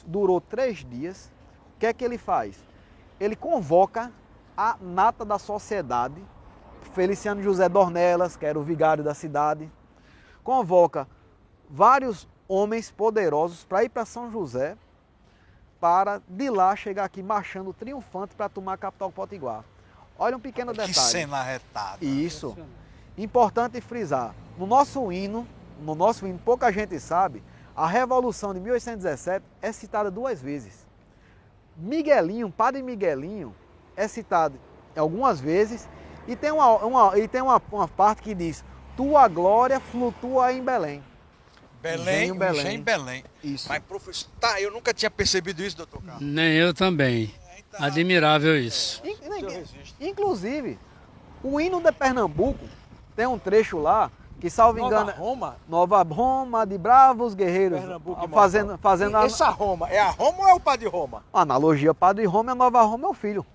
durou 3 dias. O que é que ele faz? Ele convoca a nata da sociedade, Feliciano José Dornelas, que era o vigário da cidade, convoca vários homens poderosos para ir para São José, para de lá chegar aqui marchando triunfante para tomar a capital Potiguar. Olha um pequeno detalhe. Que cena arretada. Isso. Importante frisar, no nosso hino, pouca gente sabe, a Revolução de 1817 é citada 2 vezes. Miguelinho, Padre Miguelinho, é citado algumas vezes e tem uma parte que diz: tua glória flutua em Belém. Engenho Belém. Isso. Mas, professor, eu nunca tinha percebido isso, doutor Carlos. Nem eu também. Admirável isso. Inclusive, o hino de Pernambuco tem um trecho lá que, salvo engano, Nova Roma de bravos guerreiros, fazendo Essa Roma, é a Roma ou é o Padre Roma? a analogia Padre Roma e a Nova Roma é o filho.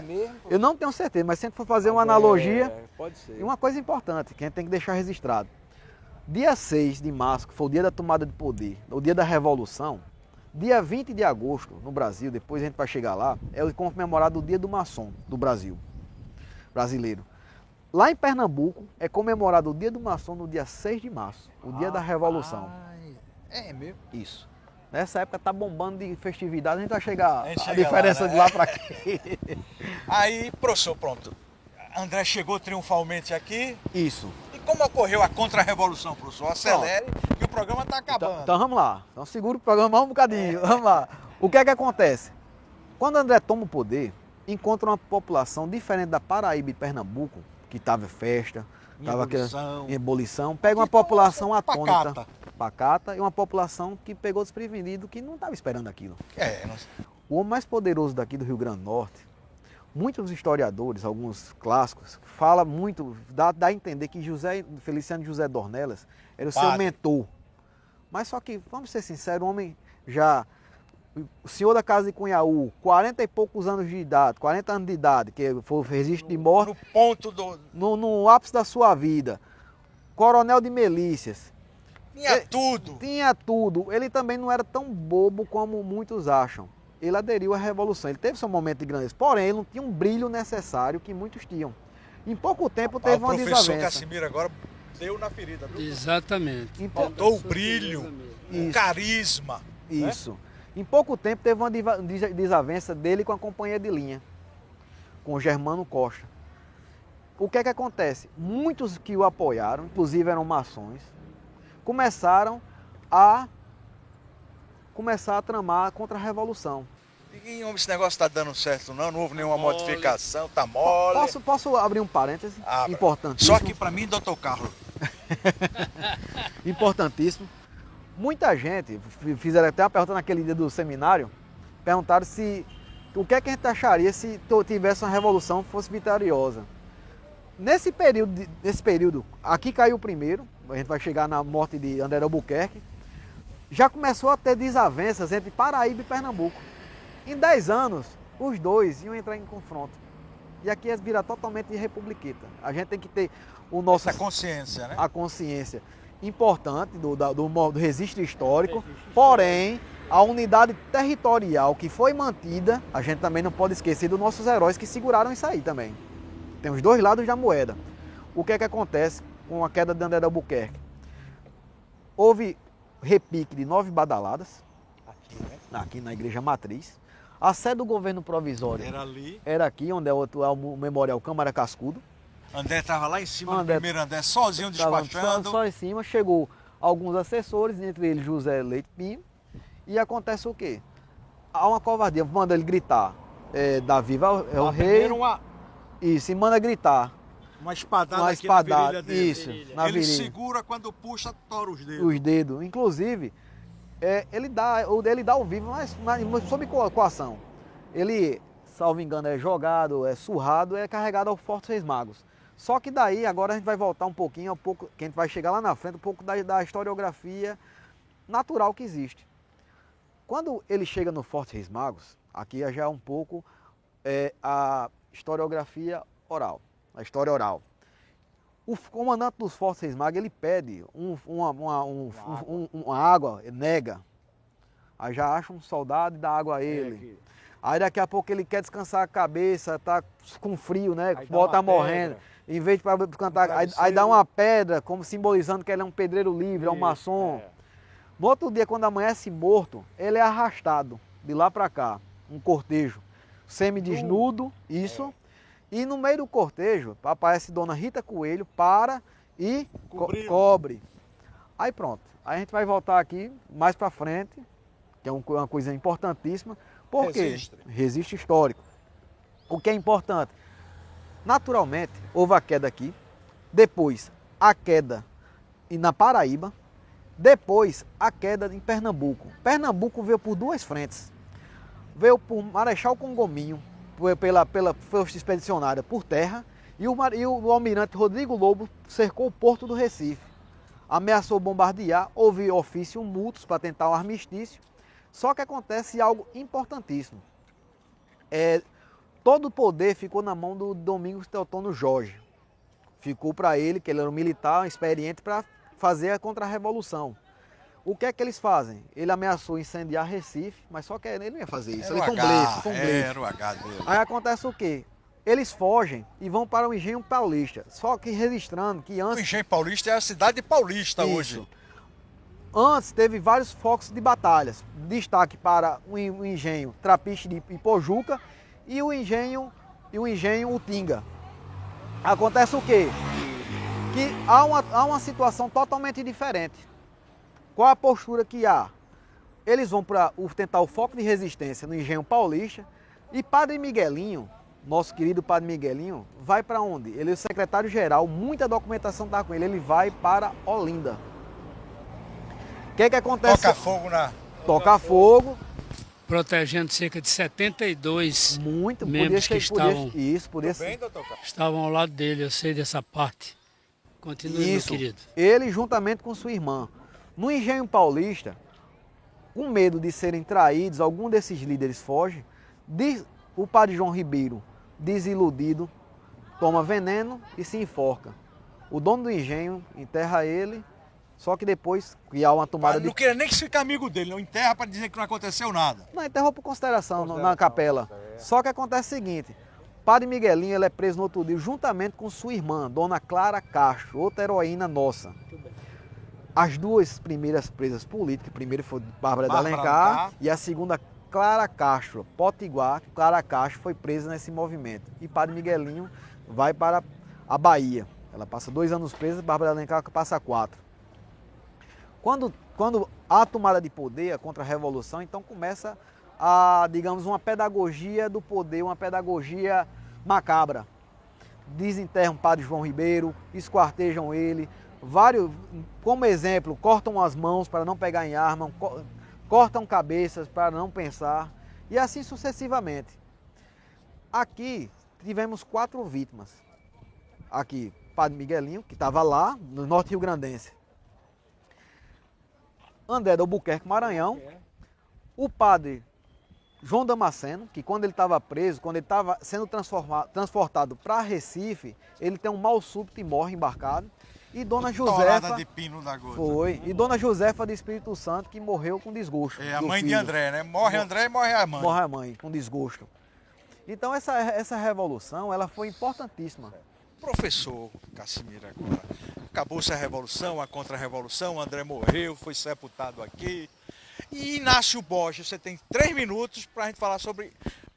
Mesmo? Eu não tenho certeza, mas sempre for fazer uma analogia, Pode ser. e uma coisa importante que a gente tem que deixar registrado. Dia 6 de março, que foi o dia da tomada de poder, o dia da Revolução, dia 20 de agosto, no Brasil, depois a gente vai chegar lá, é comemorado o dia do maçom do Brasil, brasileiro. Lá em Pernambuco, é comemorado o dia do maçom no dia 6 de março, o dia da Revolução. É mesmo? Isso. Nessa época tá bombando de festividade, a gente vai chegar A gente a chega diferença lá, né? de lá para cá. Aí, professor, pronto. André chegou triunfalmente aqui. Isso. E como ocorreu a contra-revolução, professor? Acelere, que o programa está acabando. Então vamos lá. Então segura o programa mais um bocadinho. Vamos lá. O que é que acontece? Quando André toma o poder, encontra uma população diferente da Paraíba e Pernambuco, que estava festa, estava em ebulição, pega uma população atônita, pacata, e uma população que pegou desprevenido, que não estava esperando aquilo. O homem mais poderoso daqui do Rio Grande do Norte, muitos historiadores, alguns clássicos, falam muito, dá a entender que Feliciano José Dornelas era o seu mentor. Mas só que, vamos ser sinceros, o homem já, o senhor da casa de Cunhaú, 40 e poucos anos de idade, 40 anos de idade, que foi registro de morte. No ponto do... No ápice da sua vida. Coronel de milícias. Tinha tudo. Ele também não era tão bobo como muitos acham. Ele aderiu à Revolução. Ele teve seu momento de grandeza. Porém, ele não tinha um brilho necessário que muitos tinham. Em pouco tempo teve uma desavença. O professor Cassimiro agora deu na ferida, viu? Exatamente. Faltou o brilho, o carisma. Isso. Né? Em pouco tempo teve uma desavença dele com a companhia de linha, com o Germano Costa. O que é que acontece? Muitos que o apoiaram, inclusive eram maçons, começaram a tramar contra a Revolução. E esse negócio está dando certo não houve nenhuma modificação, tá mole. Posso abrir um parêntese importante? Só que para mim, doutor Carlos, Importantíssimo. Muita gente, fizeram até uma pergunta naquele dia do seminário, perguntaram se o que é que a gente acharia se tivesse uma revolução que fosse vitoriosa. Nesse período, aqui caiu o primeiro, a gente vai chegar na morte de André de Albuquerque, já começou a ter desavenças entre Paraíba e Pernambuco. Em 10 anos, os dois iam entrar em confronto. E aqui ia virar totalmente republiqueta. A gente tem que ter o nosso... Essa consciência, né? A consciência importante do registro histórico, porém, a unidade territorial que foi mantida, a gente também não pode esquecer dos nossos heróis que seguraram isso aí também. Tem os dois lados da moeda. O que é que acontece com a queda de André de Albuquerque? Houve repique de 9 badaladas, aqui na Igreja Matriz. A sede do governo provisório era aqui, onde é o Memorial Câmara Cascudo. André estava lá em cima, no primeiro andar, sozinho despachando. Só em cima, chegou alguns assessores, entre eles José Leite Pinho, e acontece o quê? Há uma covardia, manda ele gritar, da Viva é o rei, isso, e manda gritar. Uma espadada uma aqui na virilha dele. Isso, na ele virilha. segura, quando puxa, tora os dedos. Os dedos, inclusive, ele dá ao vivo, mas sob coação. Ele, salvo engano, é jogado, é surrado, é carregado ao Forte Reis Magos. Só que daí, agora a gente vai voltar um pouquinho, que a gente vai chegar lá na frente, um pouco da historiografia natural que existe. Quando ele chega no Forte Reis Magos, aqui já é um pouco a historiografia oral, a história oral. O comandante dos Fortes Reis Magos, ele pede uma água, nega. Aí já acha um soldado e dá água a ele. Aí daqui a pouco ele quer descansar a cabeça, tá com frio, né? Volta morrendo. Em vez de cantar, aí dá uma pedra, como simbolizando que ele é um pedreiro livre, é um maçom. No outro dia, quando amanhece morto, ele é arrastado de lá para cá, um cortejo, semi-desnudo, isso. E no meio do cortejo, aparece Dona Rita Coelho, para e cobre. Aí pronto. Aí a gente vai voltar aqui mais para frente, que é uma coisa importantíssima. Por quê? Registro histórico. O que é importante? Naturalmente, houve a queda aqui, depois a queda na Paraíba, depois a queda em Pernambuco. Pernambuco veio por duas frentes. Veio por Marechal Congominho, pela força expedicionária por terra, e o almirante Rodrigo Lobo cercou o porto do Recife. Ameaçou bombardear, houve ofício multos para tentar um armistício, só que acontece algo importantíssimo. Todo o poder ficou na mão do Domingos Teotônio Jorge. Ficou para ele, que ele era um militar experiente, para fazer a contra-revolução. O que é que eles fazem? Ele ameaçou incendiar Recife, mas só que ele não ia fazer isso. Ele foi um blefe. Era o H dele. Aí acontece o quê? Eles fogem e vão para o Engenho Paulista. Só que registrando que antes... O Engenho Paulista é a cidade paulista hoje. Antes teve vários focos de batalhas. Destaque para o Engenho Trapiche de Ipojuca e o Engenho Utinga. Acontece o quê? Que há uma situação totalmente diferente. Qual a postura que há? Eles vão para tentar o foco de resistência no Engenho Paulista e Padre Miguelinho, nosso querido Padre Miguelinho, vai para onde? Ele é o secretário-geral, muita documentação está com ele, ele vai para Olinda. O que acontece? Toca fogo Toca fogo. Protegendo cerca de 72 muito, membros que estavam... Podia ser. Estavam ao lado dele, eu sei dessa parte. Continue, meu querido. Ele juntamente com sua irmã. No Engenho Paulista, com medo de serem traídos, algum desses líderes foge. O padre João Ribeiro, desiludido, toma veneno e se enforca. O dono do engenho enterra ele, só que depois que há uma tomada não queria nem que fique amigo dele, não enterra para dizer que não aconteceu nada. Não, enterrou por consideração na capela. Só que acontece o seguinte, Padre Miguelinho ele é preso no outro dia juntamente com sua irmã, Dona Clara Castro, outra heroína nossa. As duas primeiras presas políticas, a primeira foi Bárbara de Alencar e a segunda Clara Castro, Potiguar. Clara Castro foi presa nesse movimento. E Padre Miguelinho vai para a Bahia. Ela passa 2 anos presa, Bárbara de Alencar passa 4. Quando há tomada de poder, a contra-revolução, então começa digamos, uma pedagogia do poder, uma pedagogia macabra. Desenterram o Padre João Ribeiro, esquartejam ele, vários, como exemplo, cortam as mãos para não pegar em arma, cortam cabeças para não pensar, e assim sucessivamente. Aqui tivemos 4 vítimas. Aqui, Padre Miguelinho, que estava lá, no Norte Rio Grandense. André de Albuquerque, Maranhão. O padre João Damasceno, que quando ele estava preso, quando ele estava sendo transportado para Recife, ele tem um mal súbito e morre embarcado. E Dona Josefa de Pino da Gota. Foi. E Dona Josefa do Espírito Santo, que morreu com desgosto. É a mãe de André, né? Morre André e morre a mãe. Morre a mãe, com desgosto. Então essa revolução, ela foi importantíssima. Professor Cassimiro, agora, acabou-se a revolução, a contra-revolução, André morreu, foi sepultado aqui. E Inácio Borges, você tem 3 minutos para a gente falar sobre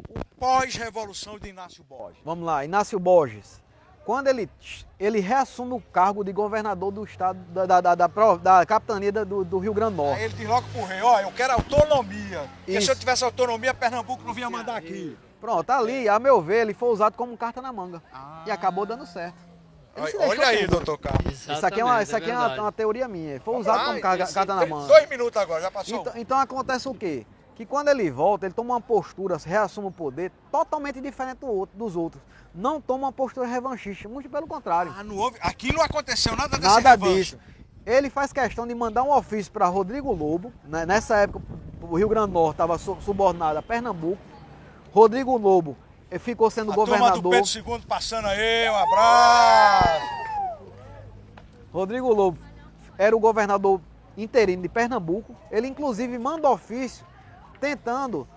o pós-revolução de Inácio Borges. Vamos lá, Inácio Borges. Quando ele reassume o cargo de governador do estado, da capitania do Rio Grande do Norte. Aí ele diz logo pro rei, ó, eu quero autonomia. Porque se eu tivesse autonomia, Pernambuco não vinha mandar aqui. Pronto, ali, a meu ver, ele foi usado como carta na manga. E acabou dando certo. Olha aí, doutor Carlos. Isso aqui é uma teoria minha. Ele foi usado como carta na manga. 2 minutos agora, já passou. Então acontece o quê? Que quando ele volta, ele toma uma postura, reassume o poder totalmente diferente dos outros. Não toma uma postura revanchista, muito pelo contrário. Aqui não aconteceu nada desse Nada revanche. disso. Ele faz questão de mandar um ofício para Rodrigo Lobo. Né? Nessa época, o Rio Grande do Norte estava subordinado a Pernambuco. Rodrigo Lobo ficou sendo governador. Turma do Pedro II passando aí, um abraço. Rodrigo Lobo era o governador interino de Pernambuco. Ele inclusive manda ofício tentando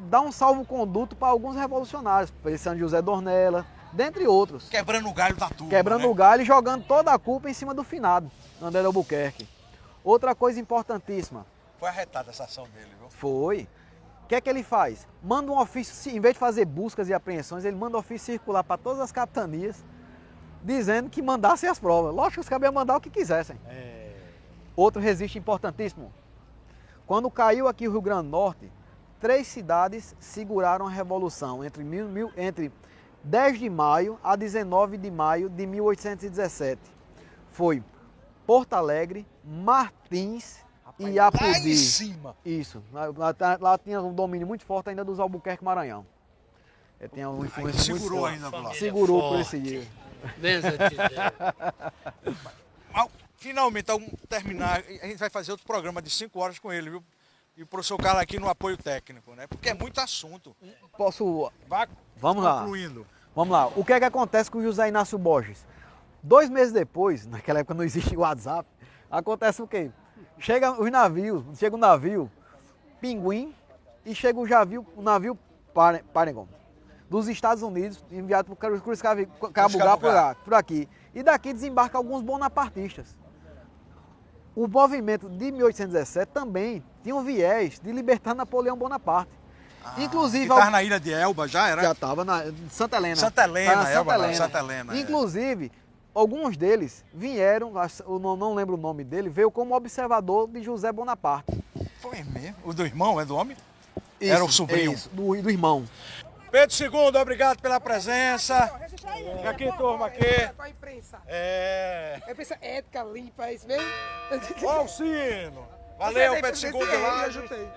dar um salvo-conduto para alguns revolucionários, para São José Dornella, dentre outros. Quebrando o galho da turma. Quebrando o galho e jogando toda a culpa em cima do finado, André de Albuquerque. Outra coisa importantíssima. Foi arretada essa ação dele, viu? Foi. O que é que ele faz? Manda um ofício, em vez de fazer buscas e apreensões, ele manda um ofício circular para todas as capitanias, dizendo que mandassem as provas. Lógico que os cabos iam mandar o que quisessem. Outro registro importantíssimo. Quando caiu aqui o Rio Grande do Norte, 3 cidades seguraram a Revolução entre 10 de maio a 19 de maio de 1817. Foi Porto Alegre, Martins e Apodi. Lá em cima. Isso. Lá tinha um domínio muito forte ainda dos Albuquerque Maranhão. Tinha uma influência muito segurou forte. ainda por lá. Segurou por esse dia. Finalmente, ao terminar, a gente vai fazer outro programa de 5 horas com ele, viu? E o professor Carlos aqui no apoio técnico, né? Porque é muito assunto. Vamos lá. Concluindo. Vamos lá. O que é que acontece com o José Inácio Borges? 2 meses depois, naquela época não existia WhatsApp, acontece o quê? Chega o navio Pinguim e chega o navio Paragon, dos Estados Unidos, enviado para Cruz Cabugá por aqui. E daqui desembarca alguns bonapartistas. O movimento de 1817 também tinha um viés de libertar Napoleão Bonaparte. Inclusive, estava na ilha de Elba já, era? Já estava na Santa Helena. Santa Helena, Elba não, Santa Helena. Inclusive, alguns deles vieram, eu não lembro o nome dele, veio como observador de José Bonaparte. Foi mesmo? O do irmão, é do homem? Isso, era o sobrinho? Isso, do irmão. Pedro II, obrigado pela presença. Aqui, turma, aqui. Com a imprensa. A imprensa ética, limpa, é isso mesmo? Ó o sino. Valeu, Pedro II.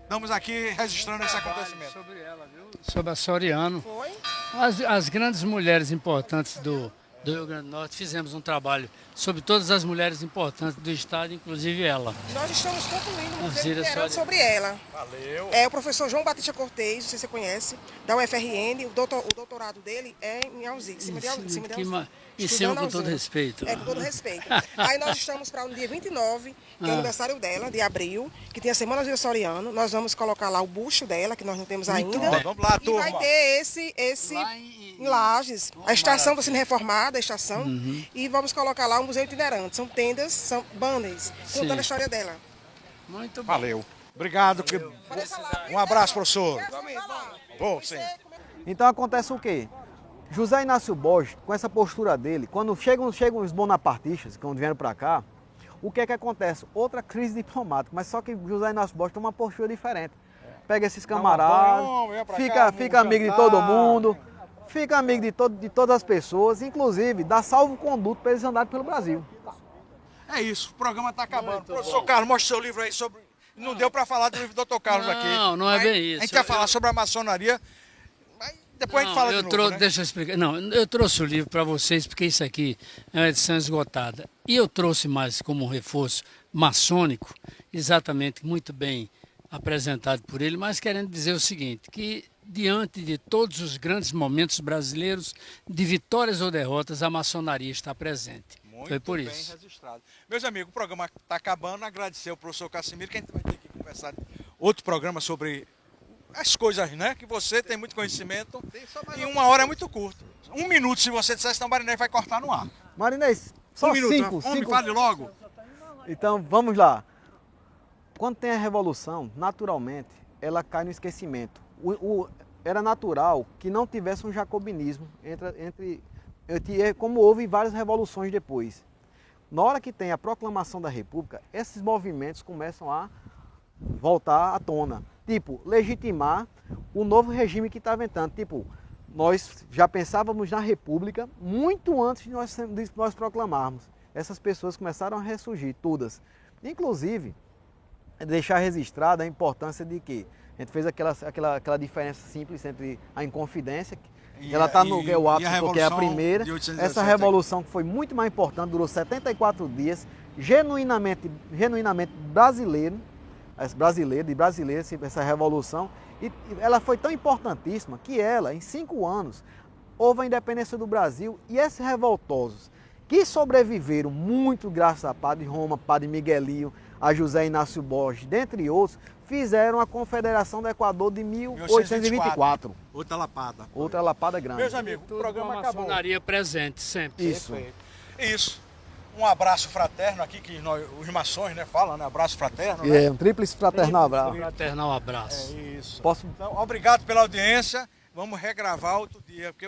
Estamos aqui registrando esse acontecimento. Sobre ela, viu? Sobre a Soriano. Foi? As grandes mulheres importantes do Rio Grande do Norte, fizemos um trabalho sobre todas as mulheres importantes do estado, inclusive ela. Nós estamos concluindo um Alzira museu sobre ela. Valeu. É o professor João Batista Cortez, não sei se você conhece, da UFRN, o doutorado dele é em Alzira, em cima de Alzira. Em cima, com todo respeito. Com todo respeito. Aí nós estamos para o dia 29, que é o aniversário dela, de abril, que tem a Semana de Soriano. Nós vamos colocar lá o busto dela, que nós não temos ainda. Vamos lá, turma. E vai ter esse em Lages. A estação está sendo reformada, a estação. E vamos colocar lá um museu itinerante. São tendas, são banners, contando a história dela. Muito bom. Valeu. Obrigado. Um abraço, professor. Sim. Então acontece o quê? José Inácio Borges, com essa postura dele, quando chegam os bonapartistas, quando vieram para cá, o que é que acontece? Outra crise diplomática, mas só que José Inácio Borges tem uma postura diferente. Pega esses camaradas, fica amigo de todo mundo, fica amigo de todas as pessoas, inclusive dá salvo-conduto para eles andarem pelo Brasil. É isso, o programa está acabando. Professor Carlos, mostra seu livro aí sobre... Não deu para falar do livro do Dr. Carlos aqui. Não é bem isso. A gente ia falar sobre a maçonaria, mas depois a gente fala de novo, né? Deixa eu explicar. Não, eu trouxe o livro para vocês porque isso aqui é uma edição esgotada. E eu trouxe mais como reforço maçônico, exatamente, muito bem apresentado por ele, mas querendo dizer o seguinte, que diante de todos os grandes momentos brasileiros, de vitórias ou derrotas, a maçonaria está presente. Foi por isso. Bem registrado. Meus amigos, o programa está acabando. Agradecer ao professor Cassimiro, que a gente vai ter que conversar outro programa sobre as coisas, né? Que você tem muito conhecimento e 1 hora é muito curto. 1 minuto, se você disser, senão o Marinês vai cortar no ar. Marinês, só 1 minuto. 5. Fale logo. Então, vamos lá. Quando tem a Revolução, naturalmente, ela cai no esquecimento. Era natural que não tivesse um jacobinismo como houve várias revoluções depois. Na hora que tem a proclamação da República, esses movimentos começam a voltar à tona. Tipo, legitimar o novo regime que estava entrando. Tipo, nós já pensávamos na República muito antes de nós proclamarmos. Essas pessoas começaram a ressurgir, todas. Inclusive, deixar registrada a importância de que a gente fez aquela diferença simples entre a Inconfidência, ela está no que é o ápice, porque é a primeira. Essa revolução que foi muito mais importante, durou 74 dias, genuinamente brasileira, essa revolução, e ela foi tão importantíssima que ela, em 5 anos, houve a independência do Brasil, e esses revoltosos, que sobreviveram muito graças a Padre Roma, Padre Miguelinho, a José Inácio Borges, dentre outros, fizeram a Confederação do Equador de 1824. Outra lapada. Outra lapada grande. Meus amigos, o programa acabou. A maçonaria presente, sempre. Isso. Isso. Um abraço fraterno aqui, que os maçons, né, falam, né? Abraço fraterno. Né? É, um tríplice fraternal abraço. Fraternal abraço. É isso. Posso... Então, obrigado pela audiência. Vamos regravar outro dia, porque